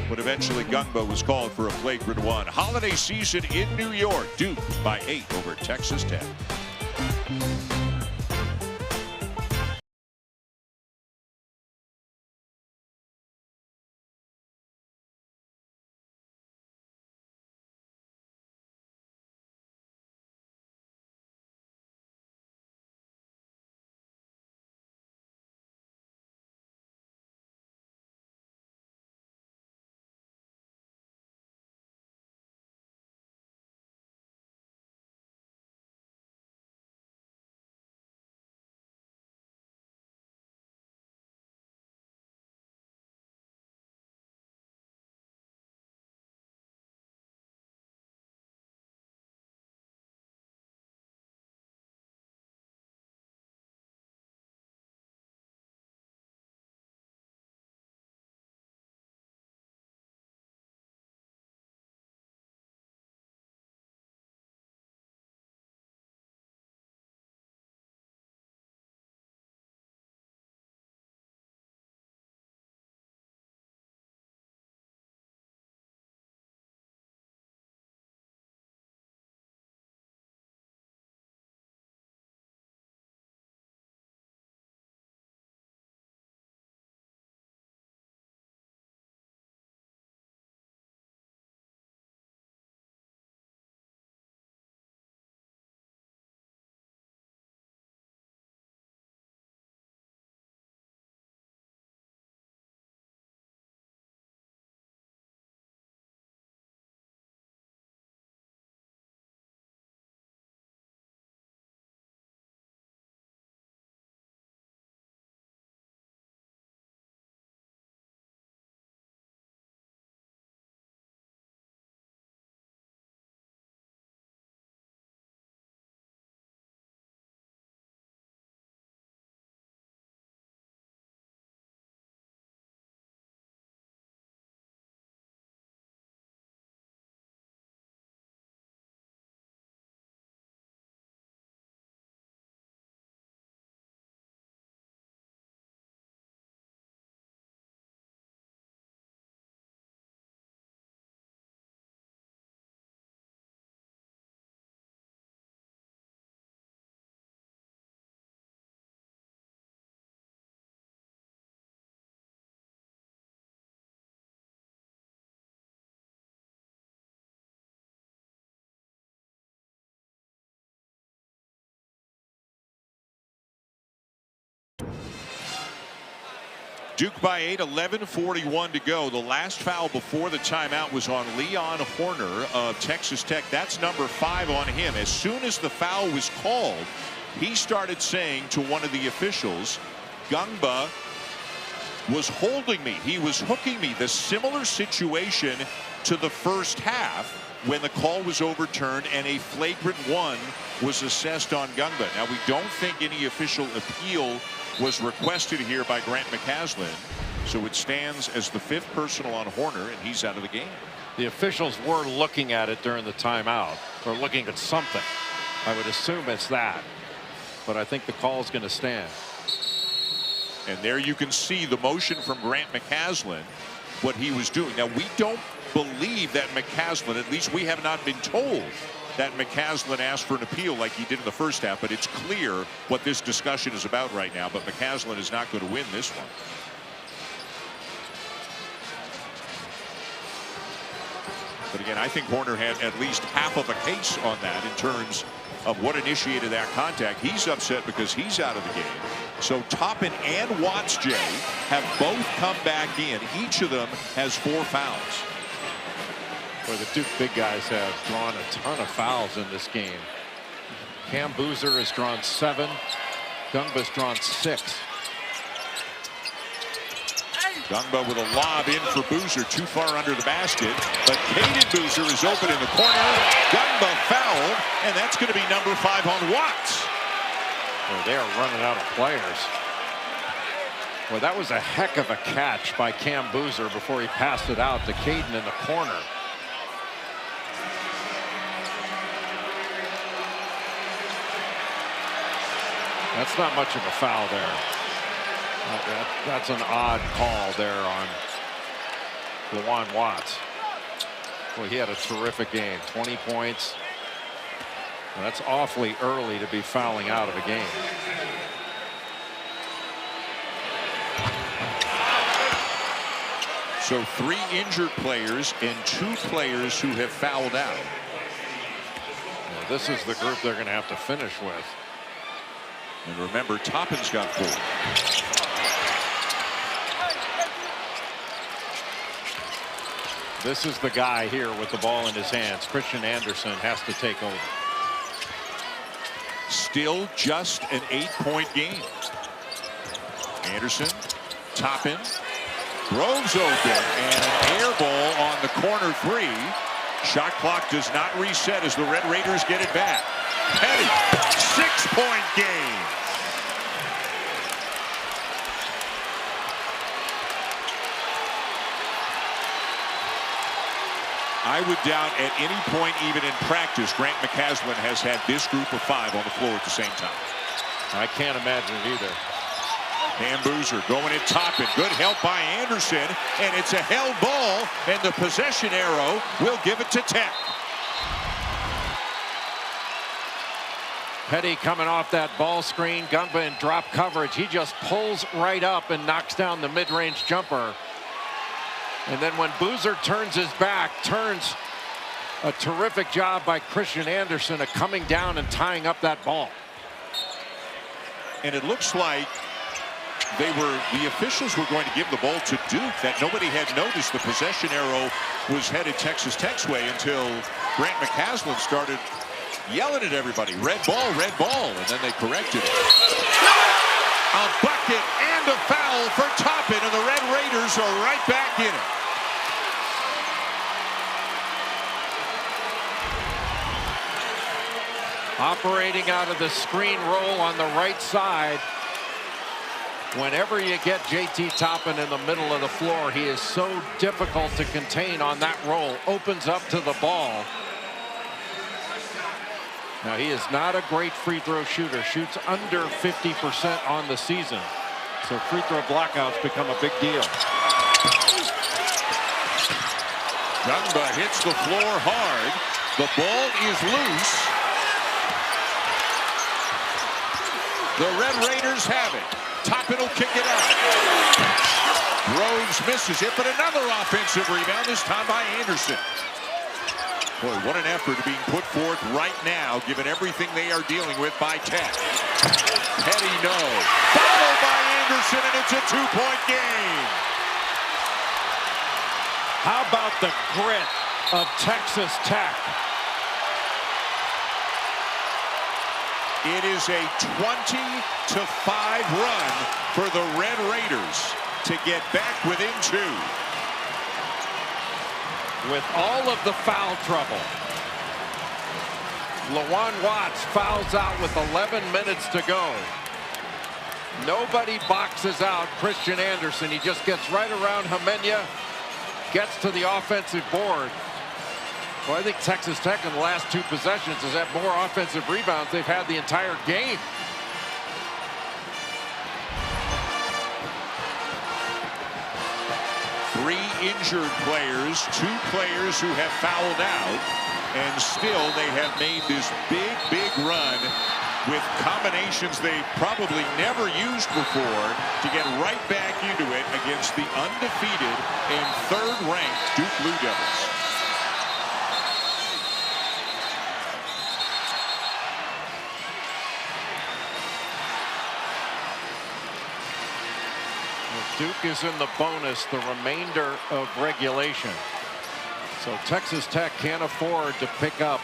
But eventually Gumba was called for a flagrant one. Holiday season in New York. Duke by 8 over Texas Tech. Duke by 8, 11:41 to go. The last foul before the timeout was on Leon Horner of Texas Tech. That's number 5 on him. As soon as the foul was called, he started saying to one of the officials, Gumba was holding me. He was hooking me. The similar situation to the first half when the call was overturned and a flagrant one was assessed on Gumba. Now, we don't think any official appeal was requested here by Grant McCaslin, so it stands as the 5th personal on Horner, and he's out of the game. The officials were looking at it during the timeout, or looking at something. I would assume it's that, but I think the call is going to stand. And there you can see the motion from Grant McCasland, what he was doing. Now, we don't believe that McCasland, at least we have not been told that McCasland asked for an appeal like he did in the first half, but it's clear what this discussion is about right now. But McCasland is not going to win this one. But again, I think Horner had at least half of a case on that in terms of what initiated that contact. He's upset because he's out of the game. So Toppin and Watts, Jay, have both come back in. Each of them has 4 fouls. Boy, the Duke big guys have drawn a ton of fouls in this game. Cam Boozer has drawn 7. Gungba's drawn 6. Gungba with a lob in for Boozer, too far under the basket, but Caden Boozer is open in the corner. Gungba fouled, and that's going to be number 5 on Watts. Well, they are running out of players. Well, that was a heck of a catch by Cam Boozer before he passed it out to Caden in the corner. That's not much of a foul there. That's an odd call there on Lawan Watts. Well, he had a terrific game. 20 points. Well, that's awfully early to be fouling out of a game. So 3 injured players and 2 players who have fouled out. Well, this is the group they're going to have to finish with. And remember, Toppin's got 4. This is the guy here with the ball in his hands. Christian Anderson has to take over. Still just an 8-point game. Anderson, Toppin, Groves open, and an air ball on the corner 3. Shot clock does not reset as the Red Raiders get it back. Petty, 6-point game. I would doubt at any point, even in practice, Grant McCasland has had this group of 5 on the floor at the same time. I can't imagine it either. Cam Boozer going at Toppin. Good help by Anderson, and it's a held ball, and the possession arrow will give it to Tech. Petty coming off that ball screen. Gungba in drop coverage. He just pulls right up and knocks down the mid-range jumper. And then when Boozer turns his back, turns a terrific job by Christian Anderson of coming down and tying up that ball. And it looks like the officials were going to give the ball to Duke, that nobody had noticed the possession arrow was headed Texas Tech's way until Grant McCasland started yelling at everybody, red ball, and then they corrected it. A bucket and a foul for Toppin, and the Red Raiders are right back in it. Operating out of the screen roll on the right side. Whenever you get JT Toppin in the middle of the floor, he is so difficult to contain on that roll. Opens up to the ball. Now, he is not a great free throw shooter. Shoots under 50% on the season. So free throw blockouts become a big deal. Gungba hits the floor hard. The ball is loose. The Red Raiders have it. Toppin will kick it out. Groves misses it, but another offensive rebound, this time by Anderson. Boy, what an effort being put forth right now, given everything they are dealing with by Tech. Petty no. Followed by Anderson, and it's a 2-point game. How about the grit of Texas Tech? It is a 20-5 run for the Red Raiders to get back within 2. With all of the foul trouble, Lawan Watts fouls out with 11 minutes to go. Nobody boxes out Christian Anderson. He just gets right around Homenya, gets to the offensive board. Well, I think Texas Tech in the last 2 possessions has had more offensive rebounds they've had the entire game. 3 injured players, 2 players who have fouled out, and still they have made this big run with combinations they probably never used before to get right back into it against the undefeated and 3rd-ranked Duke Blue Devils. Duke is in the bonus the remainder of regulation. So Texas Tech can't afford to pick up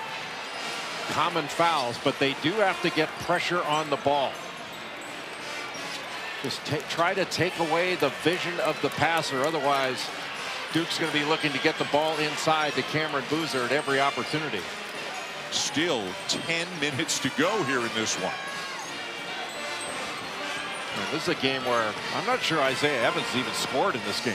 common fouls, but they do have to get pressure on the ball. Just try to take away the vision of the passer. Otherwise, Duke's going to be looking to get the ball inside to Cameron Boozer at every opportunity. Still 10 minutes to go here in this one. And this is a game where I'm not sure Isaiah Evans even scored in this game.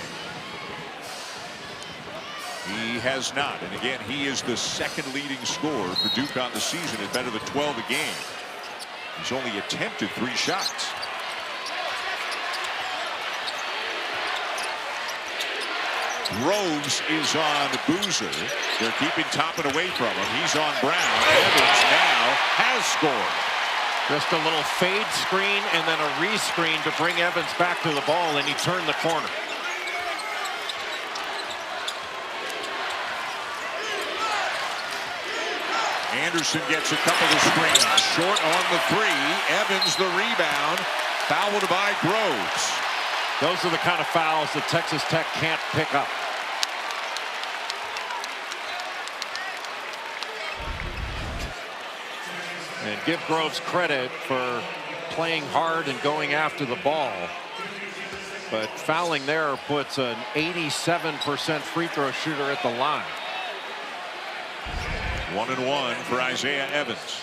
He has not, and again, he is the 2nd leading scorer for Duke on the season at better than 12 a game. He's only attempted 3 shots. Groves is on Boozer. They're keeping Toppin away from him. He's on Brown. Evans now has scored. Just a little fade screen and then a re-screen to bring Evans back to the ball, and he turned the corner. Anderson gets a couple of screens. Short on the 3. Evans the rebound. Fouled by Groves. Those are the kind of fouls that Texas Tech can't pick up. And give Groves credit for playing hard and going after the ball. But fouling there puts an 87% free throw shooter at the line. 1-1 for Isaiah Evans.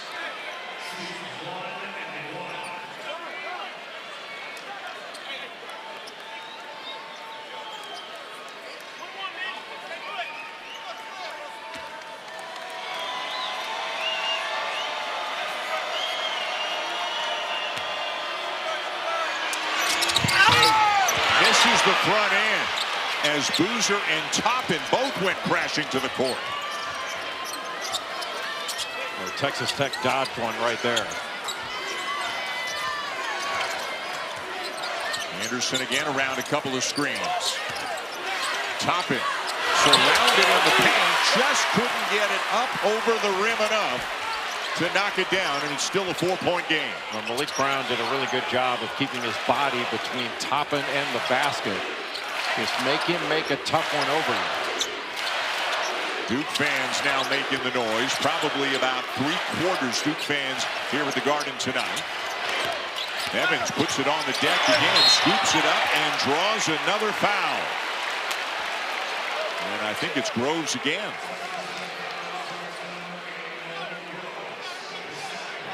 Misses the front end as Boozer and Toppin both went crashing to the court. Well, Texas Tech dodged one right there. Anderson again around a couple of screens. Toppin surrounded in the paint, just couldn't get it up over the rim enough to knock it down, and it's still a 4-point game. Well, Malik Brown did a really good job of keeping his body between Toppin and the basket. Just make him make a tough one over you. Duke fans now making the noise. Probably about 3/4 Duke fans here at the Garden tonight. Evans puts it on the deck again, scoops it up, and draws another foul. And I think it's Groves again.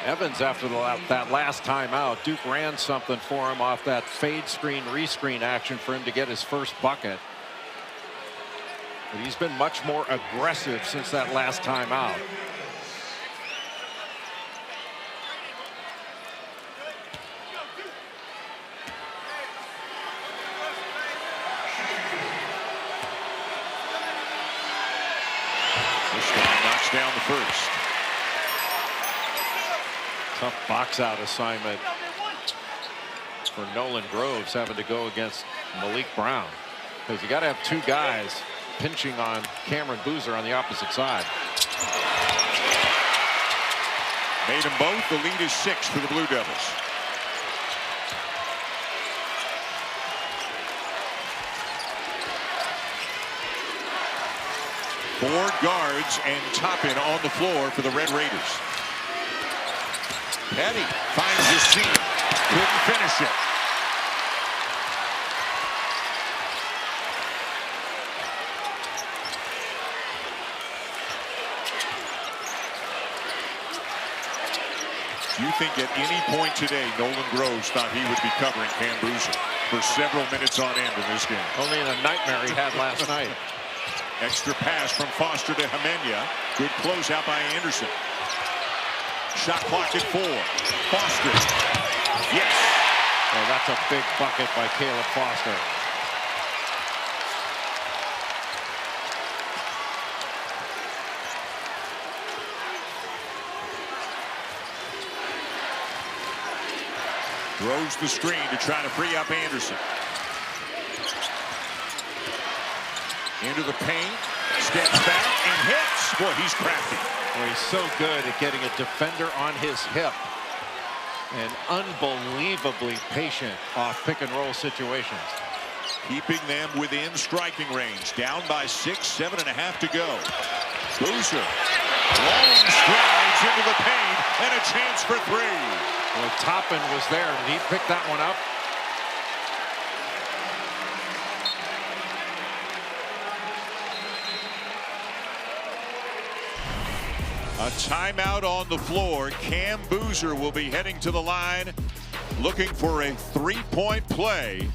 Evans, after that last timeout, Duke ran something for him off that fade screen, rescreen action for him to get his first bucket. But he's been much more aggressive since that last timeout. This guy knocks down the first. Tough box out assignment for Nolan Groves, having to go against Malik Brown, because you got to have 2 guys pinching on Cameron Boozer on the opposite side. Made them both. The lead is 6 for the Blue Devils. Four guards and Toppin on the floor for the Red Raiders. Petty finds his seam. Couldn't finish it. You think at any point today Nolan Groves thought he would be covering Cam Boozer for several minutes on end in this game? Only in a nightmare he had last night. Extra pass from Foster to Hemenia. Good closeout by Anderson. Shot clock at 4. Foster. Yes. Well, that's a big bucket by Caleb Foster. Throws the screen to try to free up Anderson. Into the paint, steps back and hits. Boy, he's crafty. Well, he's so good at getting a defender on his hip and unbelievably patient off pick and roll situations. Keeping them within striking range. Down by 6, 7.5 to go. Boozer. Long strides into the paint and a chance for 3. Well, Toppin was there. Did he pick that one up? A timeout on the floor. Cam Boozer will be heading to the line looking for a 3-point play.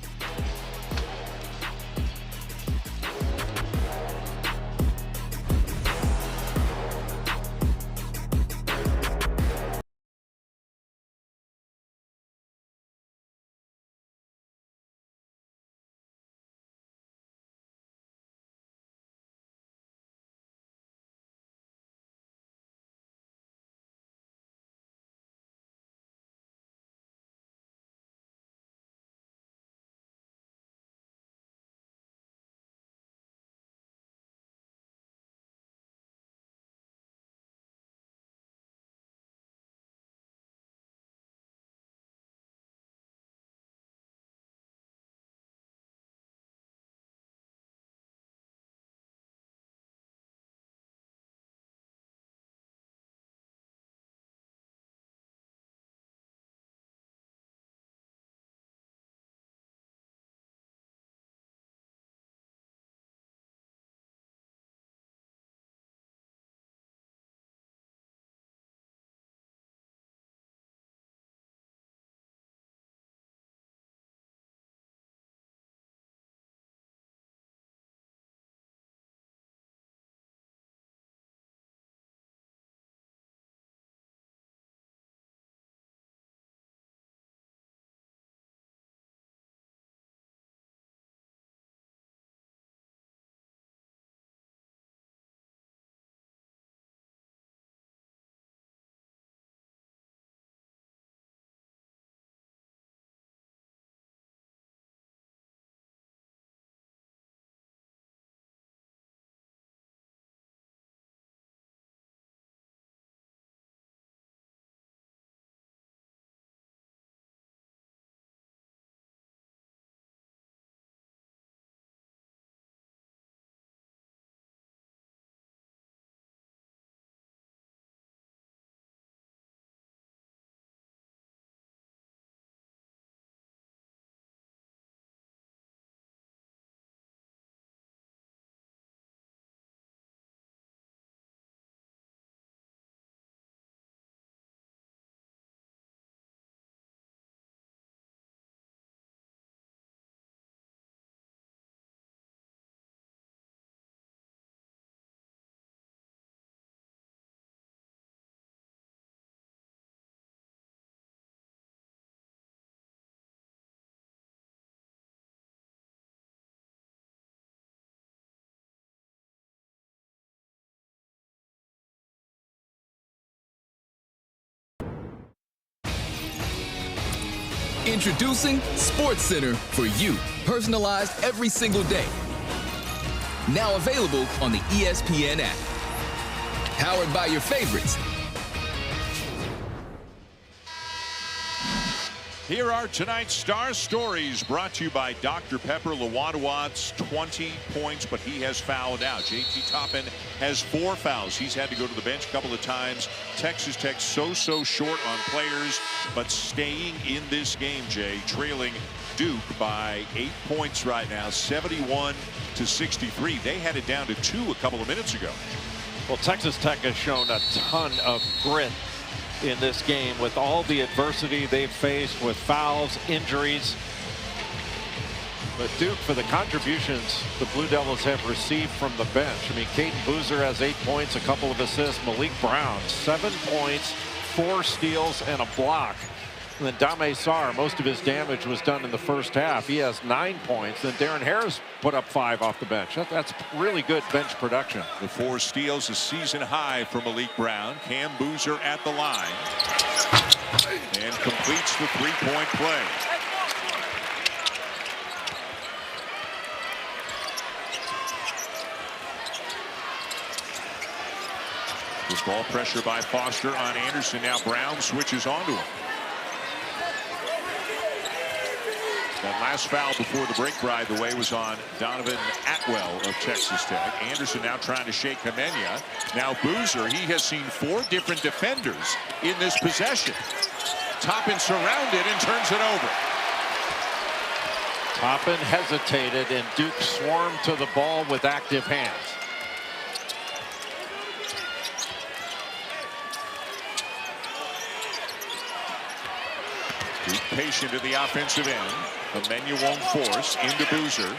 Introducing SportsCenter for you, personalized every single day. Now available on the ESPN app. Powered by your favorites. Here are tonight's star stories brought to you by Dr. Pepper. Lawan Watts, 20 points, but he has fouled out. JT Toppin has 4 fouls. He's had to go to the bench a couple of times. Texas Tech so short on players, but staying in this game, Jay, trailing Duke by 8 points right now, 71-63. They had it down to 2 a couple of minutes ago. Well, Texas Tech has shown a ton of grit in this game with all the adversity they've faced with fouls, injuries. But Duke, for the contributions the Blue Devils have received from the bench. I mean, Caden Boozer has 8 points, a couple of assists. Malik Brown, 7 points, 4 steals, and a block. And then Dame Sarr, most of his damage was done in the first half. He has 9 points. Then Darren Harris put up 5 off the bench. That's really good bench production. The 4 steals, a season high for Malik Brown. Cam Boozer at the line. and completes the three-point play. Good ball pressure by Foster on Anderson. Now Brown switches onto him. That last foul before the break, by the way, was on Donovan Atwell of Texas Tech. Anderson now trying to shake Hemenia. Now Boozer, he has seen 4 different defenders in this possession. Toppin surrounded and turns it over. Toppin hesitated, and Duke swarmed to the ball with active hands. Duke patient at the offensive end. Hemenia won't force. Into Boozer.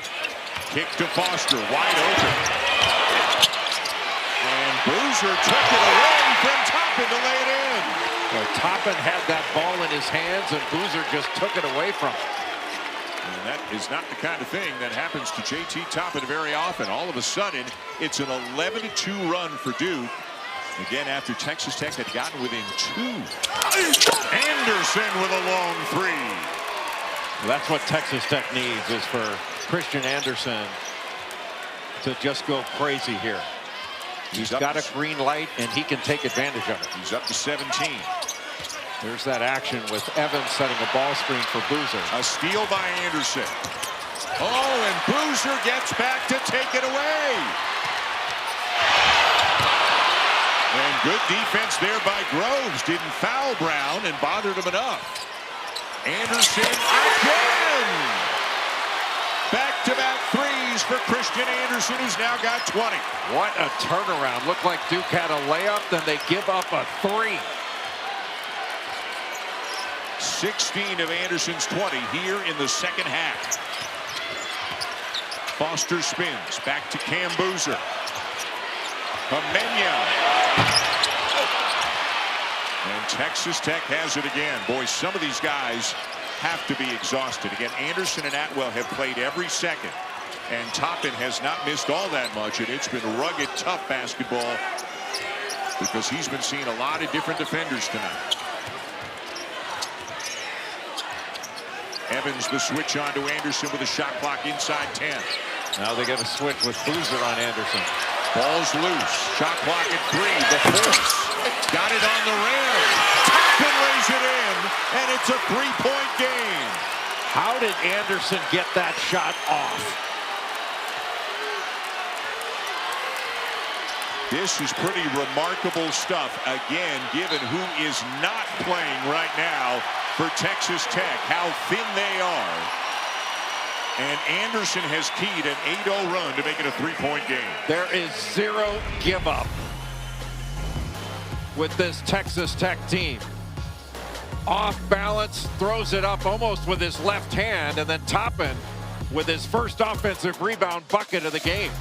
Kick to Foster. Wide open. And Boozer took it away from Toppin to lay it in. Well, Toppin had that ball in his hands, and Boozer just took it away from him. And that is not the kind of thing that happens to J.T. Toppin very often. All of a sudden, it's an 11-2 run for Duke. Again, after Texas Tech had gotten within 2. Anderson with a long 3. Well, that's what Texas Tech needs, is for Christian Anderson to just go crazy here. He's got a green light, and he can take advantage of it. He's up to 17. There's that action with Evans setting a ball screen for Boozer. A steal by Anderson. Oh, and Boozer gets back to take it away. And good defense there by Groves. Didn't foul Brown and bothered him enough. Anderson again. Back-to-back threes for Christian Anderson, who's now got 20. What a turnaround. Looked like Duke had a layup, then they give up a 3. 16 of Anderson's 20 here in the second half. Foster spins back to Cam Boozer. Hemenia. And Texas Tech has it again. Boy, some of these guys have to be exhausted. Again, Anderson and Atwell have played every second. And Toppin has not missed all that much. And it's been rugged, tough basketball because he's been seeing a lot of different defenders tonight. Evans the switch on to Anderson with a shot clock inside 10. Now they get a switch with Boozer on Anderson. Ball's loose. Shot clock at 3. The force. Got it on the rim. Toppin lays it in, and it's a 3-point game. How did Anderson get that shot off? This is pretty remarkable stuff, again, given who is not playing right now for Texas Tech, how thin they are. And Anderson has keyed an 8-0 run to make it a 3-point game. There is 0 give up with this Texas Tech team. Off balance, throws it up almost with his left hand, and then Toppin with his first offensive rebound bucket of the game.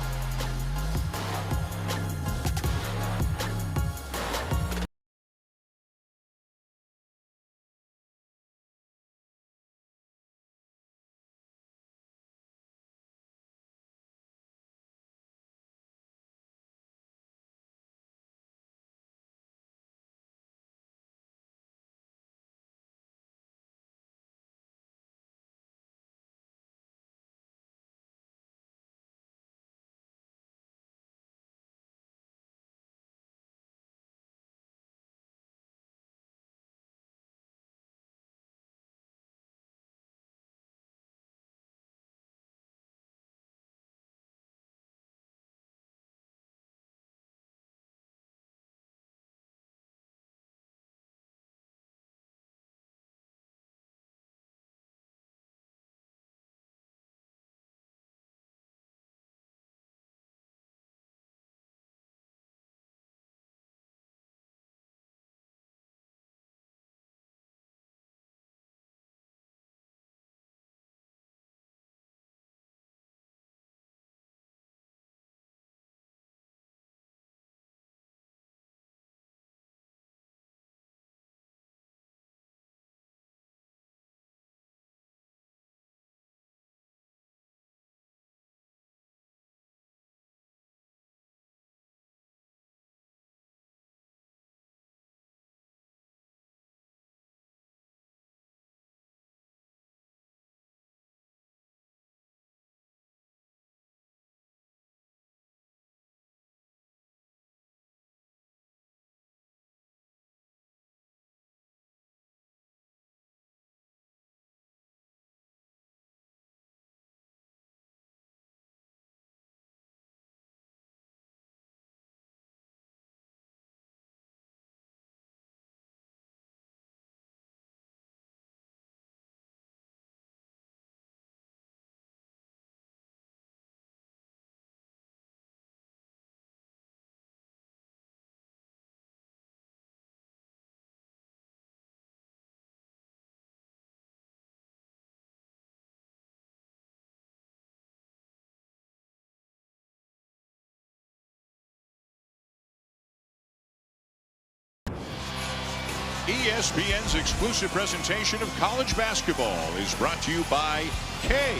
ESPN's exclusive presentation of college basketball is brought to you by Kay,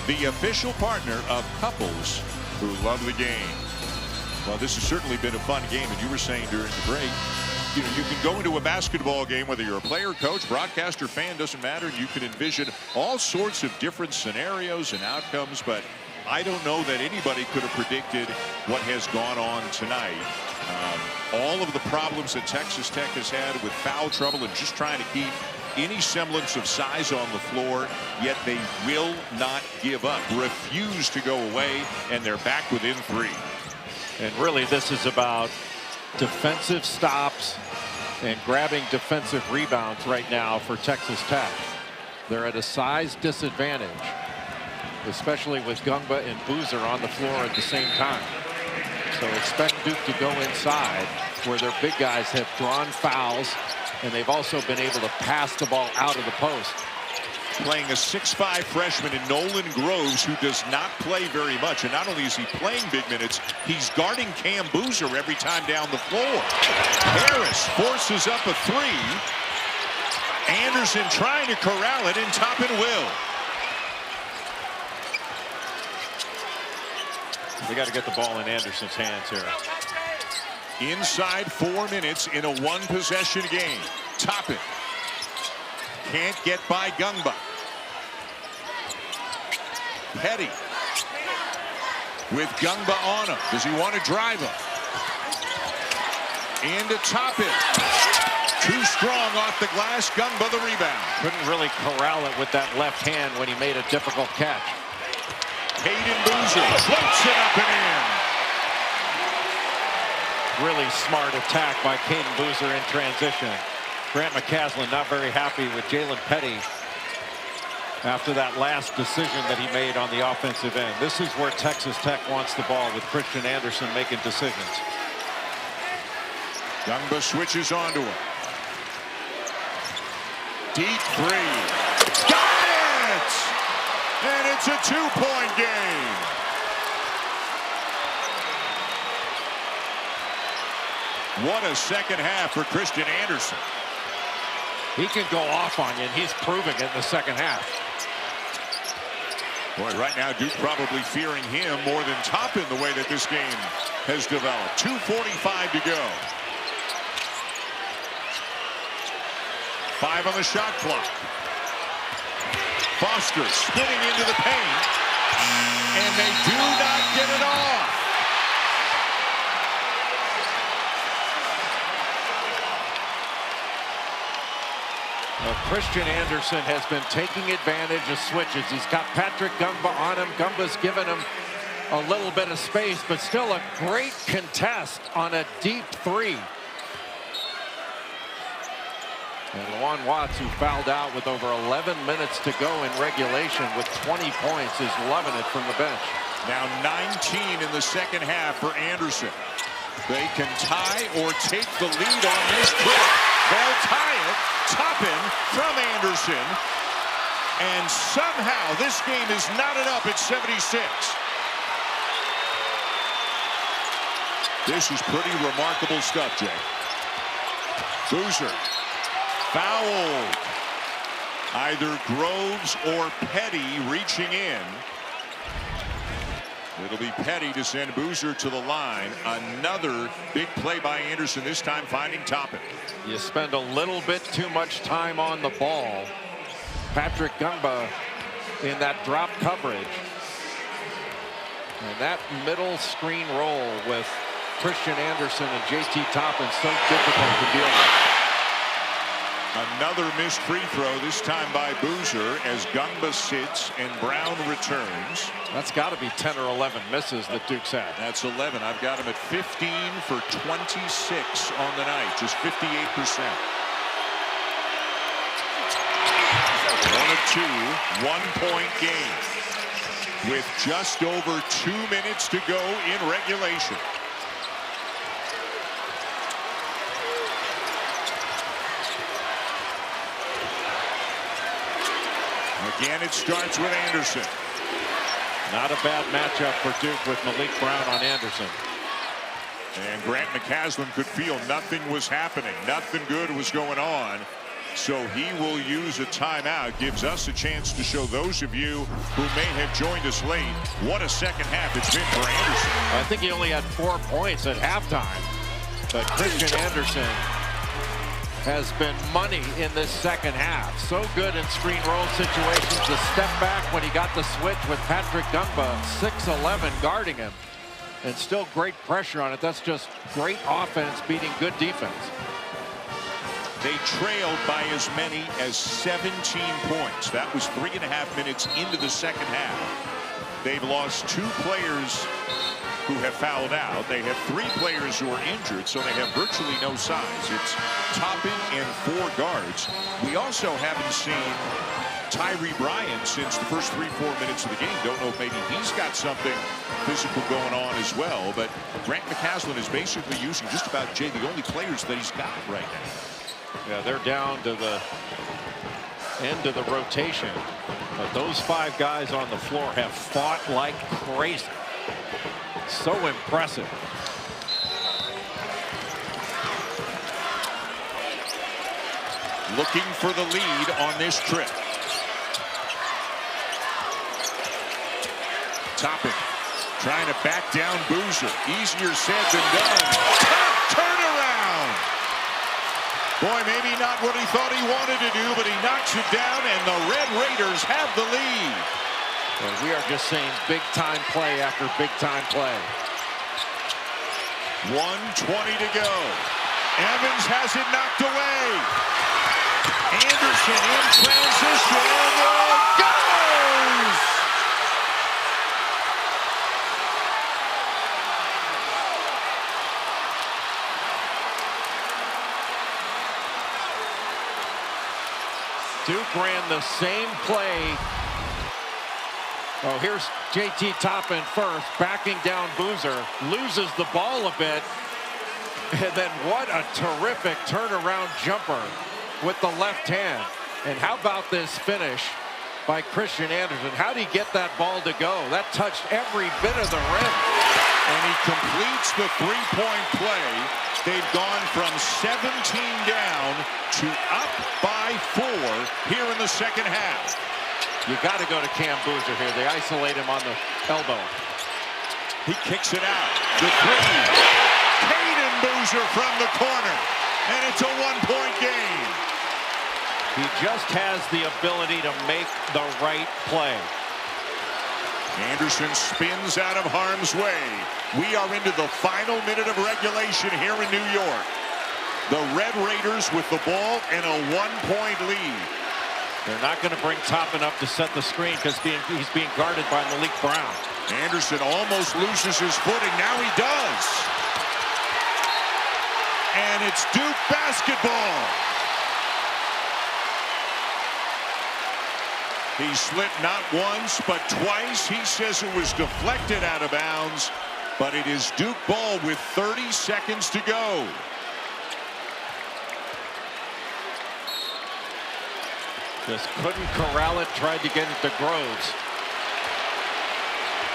the official partner of couples who love the game. Well, this has certainly been a fun game, and you were saying during the break, you know, you can go into a basketball game, whether you're a player, coach, broadcaster, fan, doesn't matter, and you can envision all sorts of different scenarios and outcomes, but I don't know that anybody could have predicted what has gone on tonight. All of the problems that Texas Tech has had with foul trouble and just trying to keep any semblance of size on the floor, yet they will not give up, refuse to go away, and they're back within 3. And really, this is about defensive stops and grabbing defensive rebounds right now for Texas Tech. They're at a size disadvantage, especially with Gungba and Boozer on the floor at the same time. So expect Duke to go inside where their big guys have drawn fouls, and they've also been able to pass the ball out of the post. Playing a 6'5" freshman in Nolan Groves, who does not play very much. And not only is he playing big minutes, he's guarding Cam Boozer every time down the floor. Harris forces up a 3. Anderson trying to corral it, and Toppin will. They got to get the ball in Anderson's hands here. Inside 4 minutes in a 1-possession game. Toppin can't get by Gungba. Petty with Gungba on him. Does he want to drive him? Into Toppin. Too strong off the glass. Gungba the rebound. Couldn't really corral it with that left hand when he made a difficult catch. Caden Boozer floats it up and in. Really smart attack by Caden Boozer in transition. Grant McCaslin not very happy with Jalen Petty after that last decision that he made on the offensive end. This is where Texas Tech wants the ball, with Christian Anderson making decisions. Gungba switches onto him. Deep 3. Got it! And it's a 2-point game. What a second half for Christian Anderson. He can go off on you, and he's proving it in the second half. Boy, right now Duke probably fearing him more than Toppin the way that this game has developed. 2:45 to go. 5 on the shot clock. Foster spinning into the paint, and they do not get it off. Well, Christian Anderson has been taking advantage of switches. He's got Patrick Gungba on him. Gumba's given him a little bit of space, but still a great contest on a deep 3. And Lawan Watts, who fouled out with over 11 minutes to go in regulation with 20 points, is loving it from the bench. Now 19 in the second half for Anderson. They can tie or take the lead on this trip. They'll tie it. Toppin from Anderson. And somehow this game is knotted up at 76. This is pretty remarkable stuff, Jay. Boozer. Fouled. Either Groves or Petty reaching in. It'll be Petty to send Boozer to the line. Another big play by Anderson, this time finding Toppin. You spend a little bit too much time on the ball. Patrick Gungba in that drop coverage. And that middle screen roll with Christian Anderson and JT Toppin so difficult to deal with. Another missed free throw, this time by Boozer, as Gungba sits and Brown returns. That's got to be 10 or 11 misses that Duke's had. That's 11. I've got him at 15 for 26 on the night, just 58%. 1 of 2, 1-point game with just over 2 minutes to go in regulation. Again, it starts with Anderson. Not a bad matchup for Duke with Malik Brown on Anderson. And Grant McCasland could feel nothing was happening. Nothing good was going on. So he will use a timeout. Gives us a chance to show those of you who may have joined us late what a second half it's been for Anderson. I think he only had 4 points at halftime. But Christian Anderson has been money in this second half. So good in screen roll situations. The step back when he got the switch with Patrick Dumba, 6'11", guarding him. And still great pressure on it. That's just great offense beating good defense. They trailed by as many as 17 points. That was 3.5 minutes into the second half. They've lost 2 players who have fouled out. They have 3 players who are injured, so they have virtually no size. It's Toppin and 4 guards. We also haven't seen Tyree Bryan since the first 3-4 minutes of the game. Don't know if maybe he's got something physical going on as well. But Grant McCasland is basically using just about, Jay, the only players that he's got right now. Yeah, they're down to the end of the rotation. But those 5 guys on the floor have fought like crazy. So impressive. Looking for the lead on this trip. Toppin trying to back down Boozer. Easier said than done. Turnaround. Boy, maybe not what he thought he wanted to do, but he knocks it down, and the Red Raiders have the lead. Well, we are just saying big-time play after big-time play. 1:20 to go. Evans has it knocked away. Anderson in transition. It goes! Duke ran the same play. Oh, here's JT Toppin first, backing down Boozer, loses the ball a bit, and then what a terrific turnaround jumper with the left hand. And how about this finish by Christian Anderson? How did he get that ball to go? That touched every bit of the rim. And he completes the 3-point play. They've gone from 17 down to up by 4 here in the second half. You got to go to Cam Boozer here. They isolate him on the elbow. He kicks it out. The 3. Caden Boozer from the corner. And it's a 1-point game. He just has the ability to make the right play. Anderson spins out of harm's way. We are into the final minute of regulation here in New York. The Red Raiders with the ball and a 1-point lead. They're not going to bring Toppin up to set the screen because he's being guarded by Malik Brown. Anderson almost loses his footing. Now he does. And it's Duke basketball. He slipped not once, but twice. He says it was deflected out of bounds, but it is Duke ball with 30 seconds to go. Just couldn't corral it, tried to get it to Groves.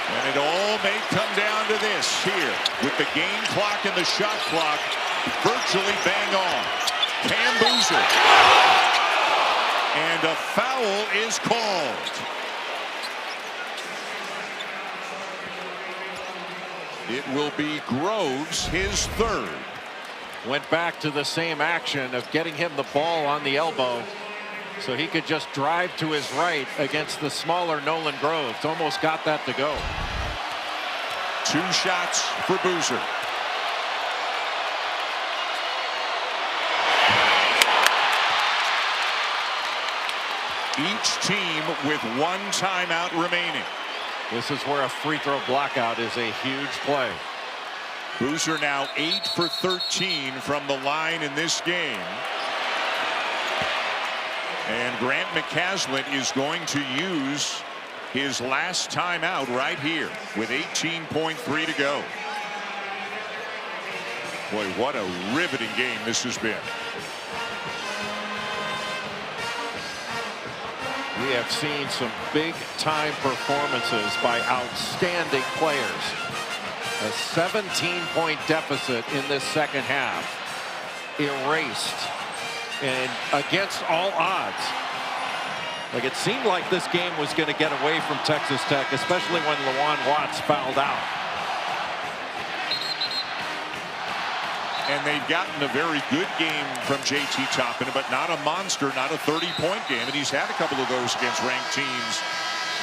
And it all may come down to this here, with the game clock and the shot clock virtually bang on. Cam Boozer. And a foul is called. It will be Groves, his 3rd. Went back to the same action of getting him the ball on the elbow so he could just drive to his right against the smaller Nolan Groves. Almost got that to go. 2 shots for Boozer. Each team with 1 timeout remaining. This is where a free throw blockout is a huge play. Boozer now 8 for 13 from the line in this game. And Grant McCasland is going to use his last timeout right here with 18.3 to go. Boy, what a riveting game this has been. We have seen some big-time performances by outstanding players. A 17-point deficit in this second half. Erased. And against all odds. Like, it seemed like this game was going to get away from Texas Tech, especially when Lawan Watts fouled out. And they've gotten a very good game from JT Toppin, but not a monster, not a 30-point game. And he's had a couple of those against ranked teams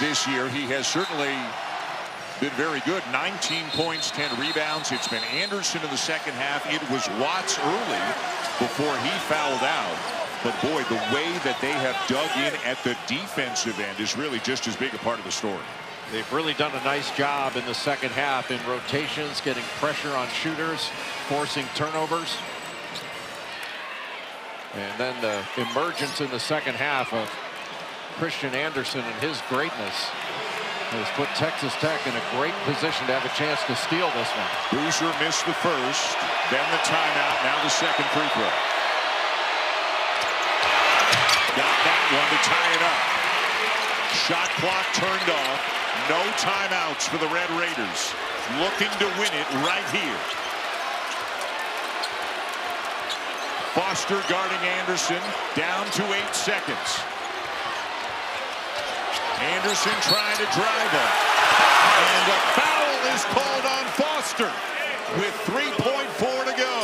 this year. He has certainly been very good. 19 points, 10 rebounds. It's been Anderson in the second half. It was Watts early before he fouled out. But boy, the way that they have dug in at the defensive end is really just as big a part of the story. They've really done a nice job in the second half in rotations, getting pressure on shooters, forcing turnovers. And then the emergence in the second half of Christian Anderson and his greatness has put Texas Tech in a great position to have a chance to steal this one. Boozer missed the first, then the timeout, now the second free throw. Got that one to tie it up. Shot clock turned off. No timeouts for the Red Raiders. Looking to win it right here. Foster guarding Anderson, down to 8 seconds. Anderson trying to drive him. And a foul is called on Foster with 3.4 to go.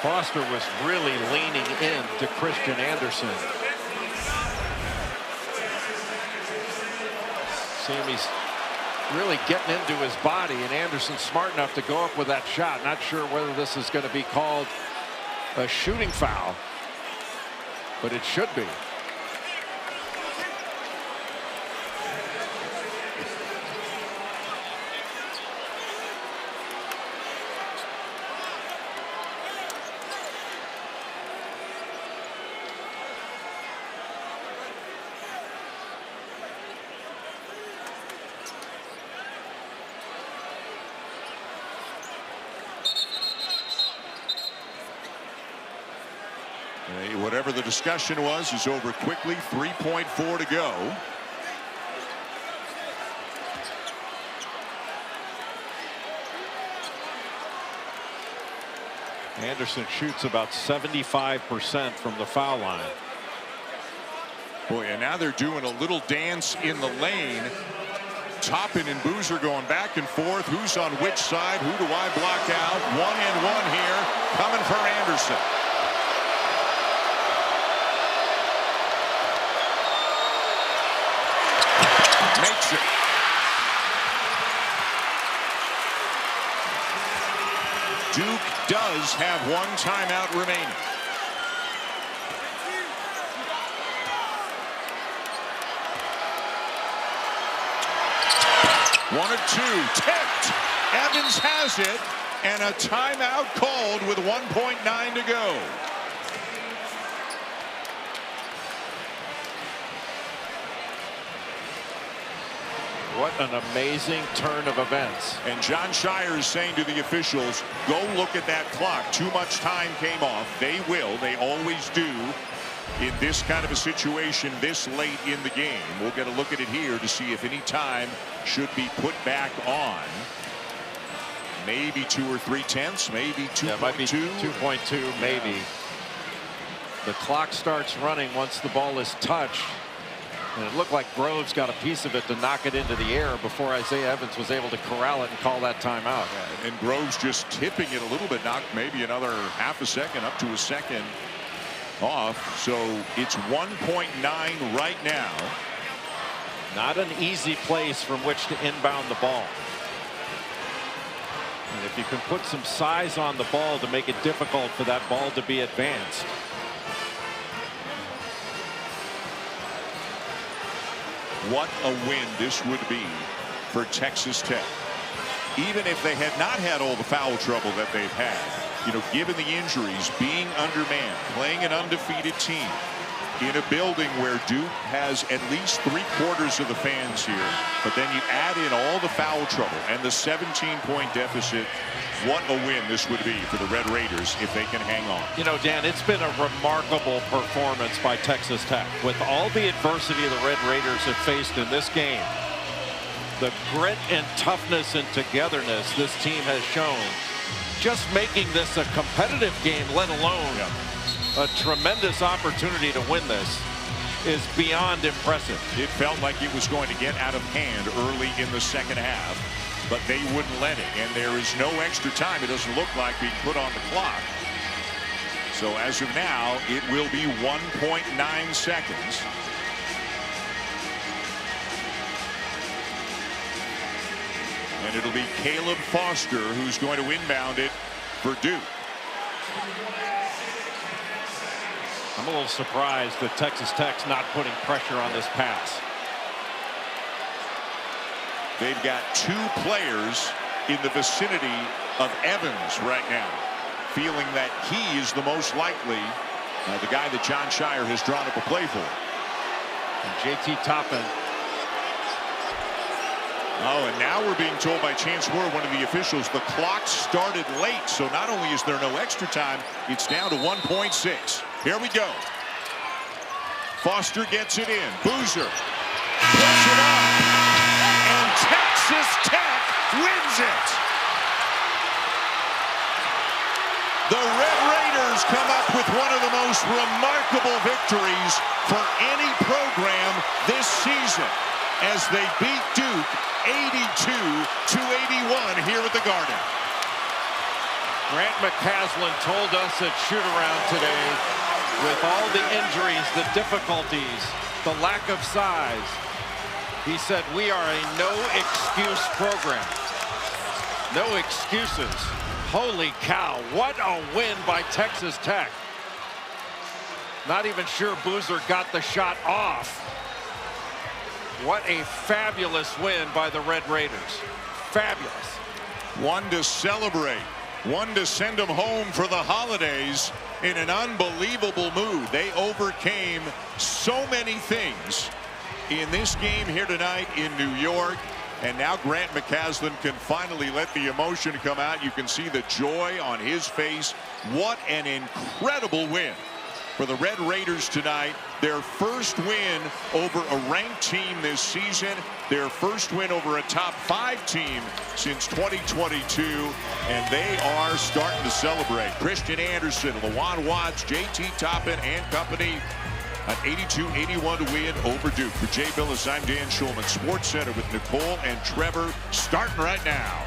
Foster was really leaning in to Christian Anderson. See him, he's really getting into his body, and Anderson's smart enough to go up with that shot. Not sure whether this is going to be called a shooting foul, but it should be. Whatever the discussion was is over quickly. 3.4 to go. Anderson shoots about 75% from the foul line. Boy, and now they're doing a little dance in the lane. Toppin and Boozer going back and forth. Who's on which side? Who do I block out? 1-and-1 here coming for Anderson. Makes it. Duke does have one timeout remaining. One or two, tipped. Evans has it, and a timeout called with 1.9 to go. What an amazing turn of events. And John Shire is saying to the officials, go look at that clock. Too much time came off. They will. They always do in this kind of a situation this late in the game. We'll get a look at it here to see if any time should be put back on. Maybe 2 or 3/10, maybe 2.2. Yeah, might be 2.2, maybe. The clock starts running once the ball is touched. And it looked like Groves got a piece of it to knock it into the air before Isaiah Evans was able to corral it and call that timeout. Yeah, and Groves just tipping it a little bit, knocked maybe another half a second, up to a second off. So it's 1.9 right now. Not an easy place from which to inbound the ball. And if you can put some size on the ball to make it difficult for that ball to be advanced. What a win this would be for Texas Tech. Even if they had not had all the foul trouble that they've had, you know, given the injuries, being undermanned, playing an undefeated team in a building where Duke has at least 3/4 of the fans here, but then you add in all the foul trouble and the 17-point deficit. What a win this would be for the Red Raiders if they can hang on. You know, Dan, it's been a remarkable performance by Texas Tech. With all the adversity the Red Raiders have faced in this game, The grit and toughness and togetherness this team has shown, just making this a competitive game, let alone a tremendous opportunity to win this, is beyond impressive. It felt like it was going to get out of hand early in the second half, but they wouldn't let it. And there is no extra time, it doesn't look like, being put on the clock. So as of now, it will be 1.9 seconds. And it'll be Caleb Foster who's going to inbound it for Duke. I'm a little surprised that Texas Tech's not putting pressure on this pass. They've got two players in the vicinity of Evans right now, feeling that he is the most likely, the guy that Jon Scheyer has drawn up a play for. And JT Toppin. Oh, and now we're being told by Chance Ward, one of the officials, the clock started late. So not only is there no extra time, it's down to 1.6. Here we go. Foster gets it in. Boozer puts it up. And Texas Tech wins it. The Red Raiders come up with one of the most remarkable victories for any program this season as they beat Duke 82-81 here at the Garden. Grant McCasland told us at shoot-around today, with all the injuries, the difficulties, the lack of size, he said we are a no-excuse program. No excuses. Holy cow, what a win by Texas Tech. Not even sure Boozer got the shot off. What a fabulous win by the Red Raiders. Fabulous. One to celebrate. One to send them home for the holidays in an unbelievable mood. They overcame so many things in this game here tonight in New York. And now Grant McCasland can finally let the emotion come out. You can see the joy on his face. What an incredible win for the Red Raiders tonight. Their first win over a ranked team this season. Their first win over a top 5 team since 2022. And they are starting to celebrate. Christian Anderson, Lawan Watts, JT Toppin and company. An 82-81 win over Duke. For Jay Billis, I'm Dan Shulman. Sports Center with Nicole and Trevor starting right now.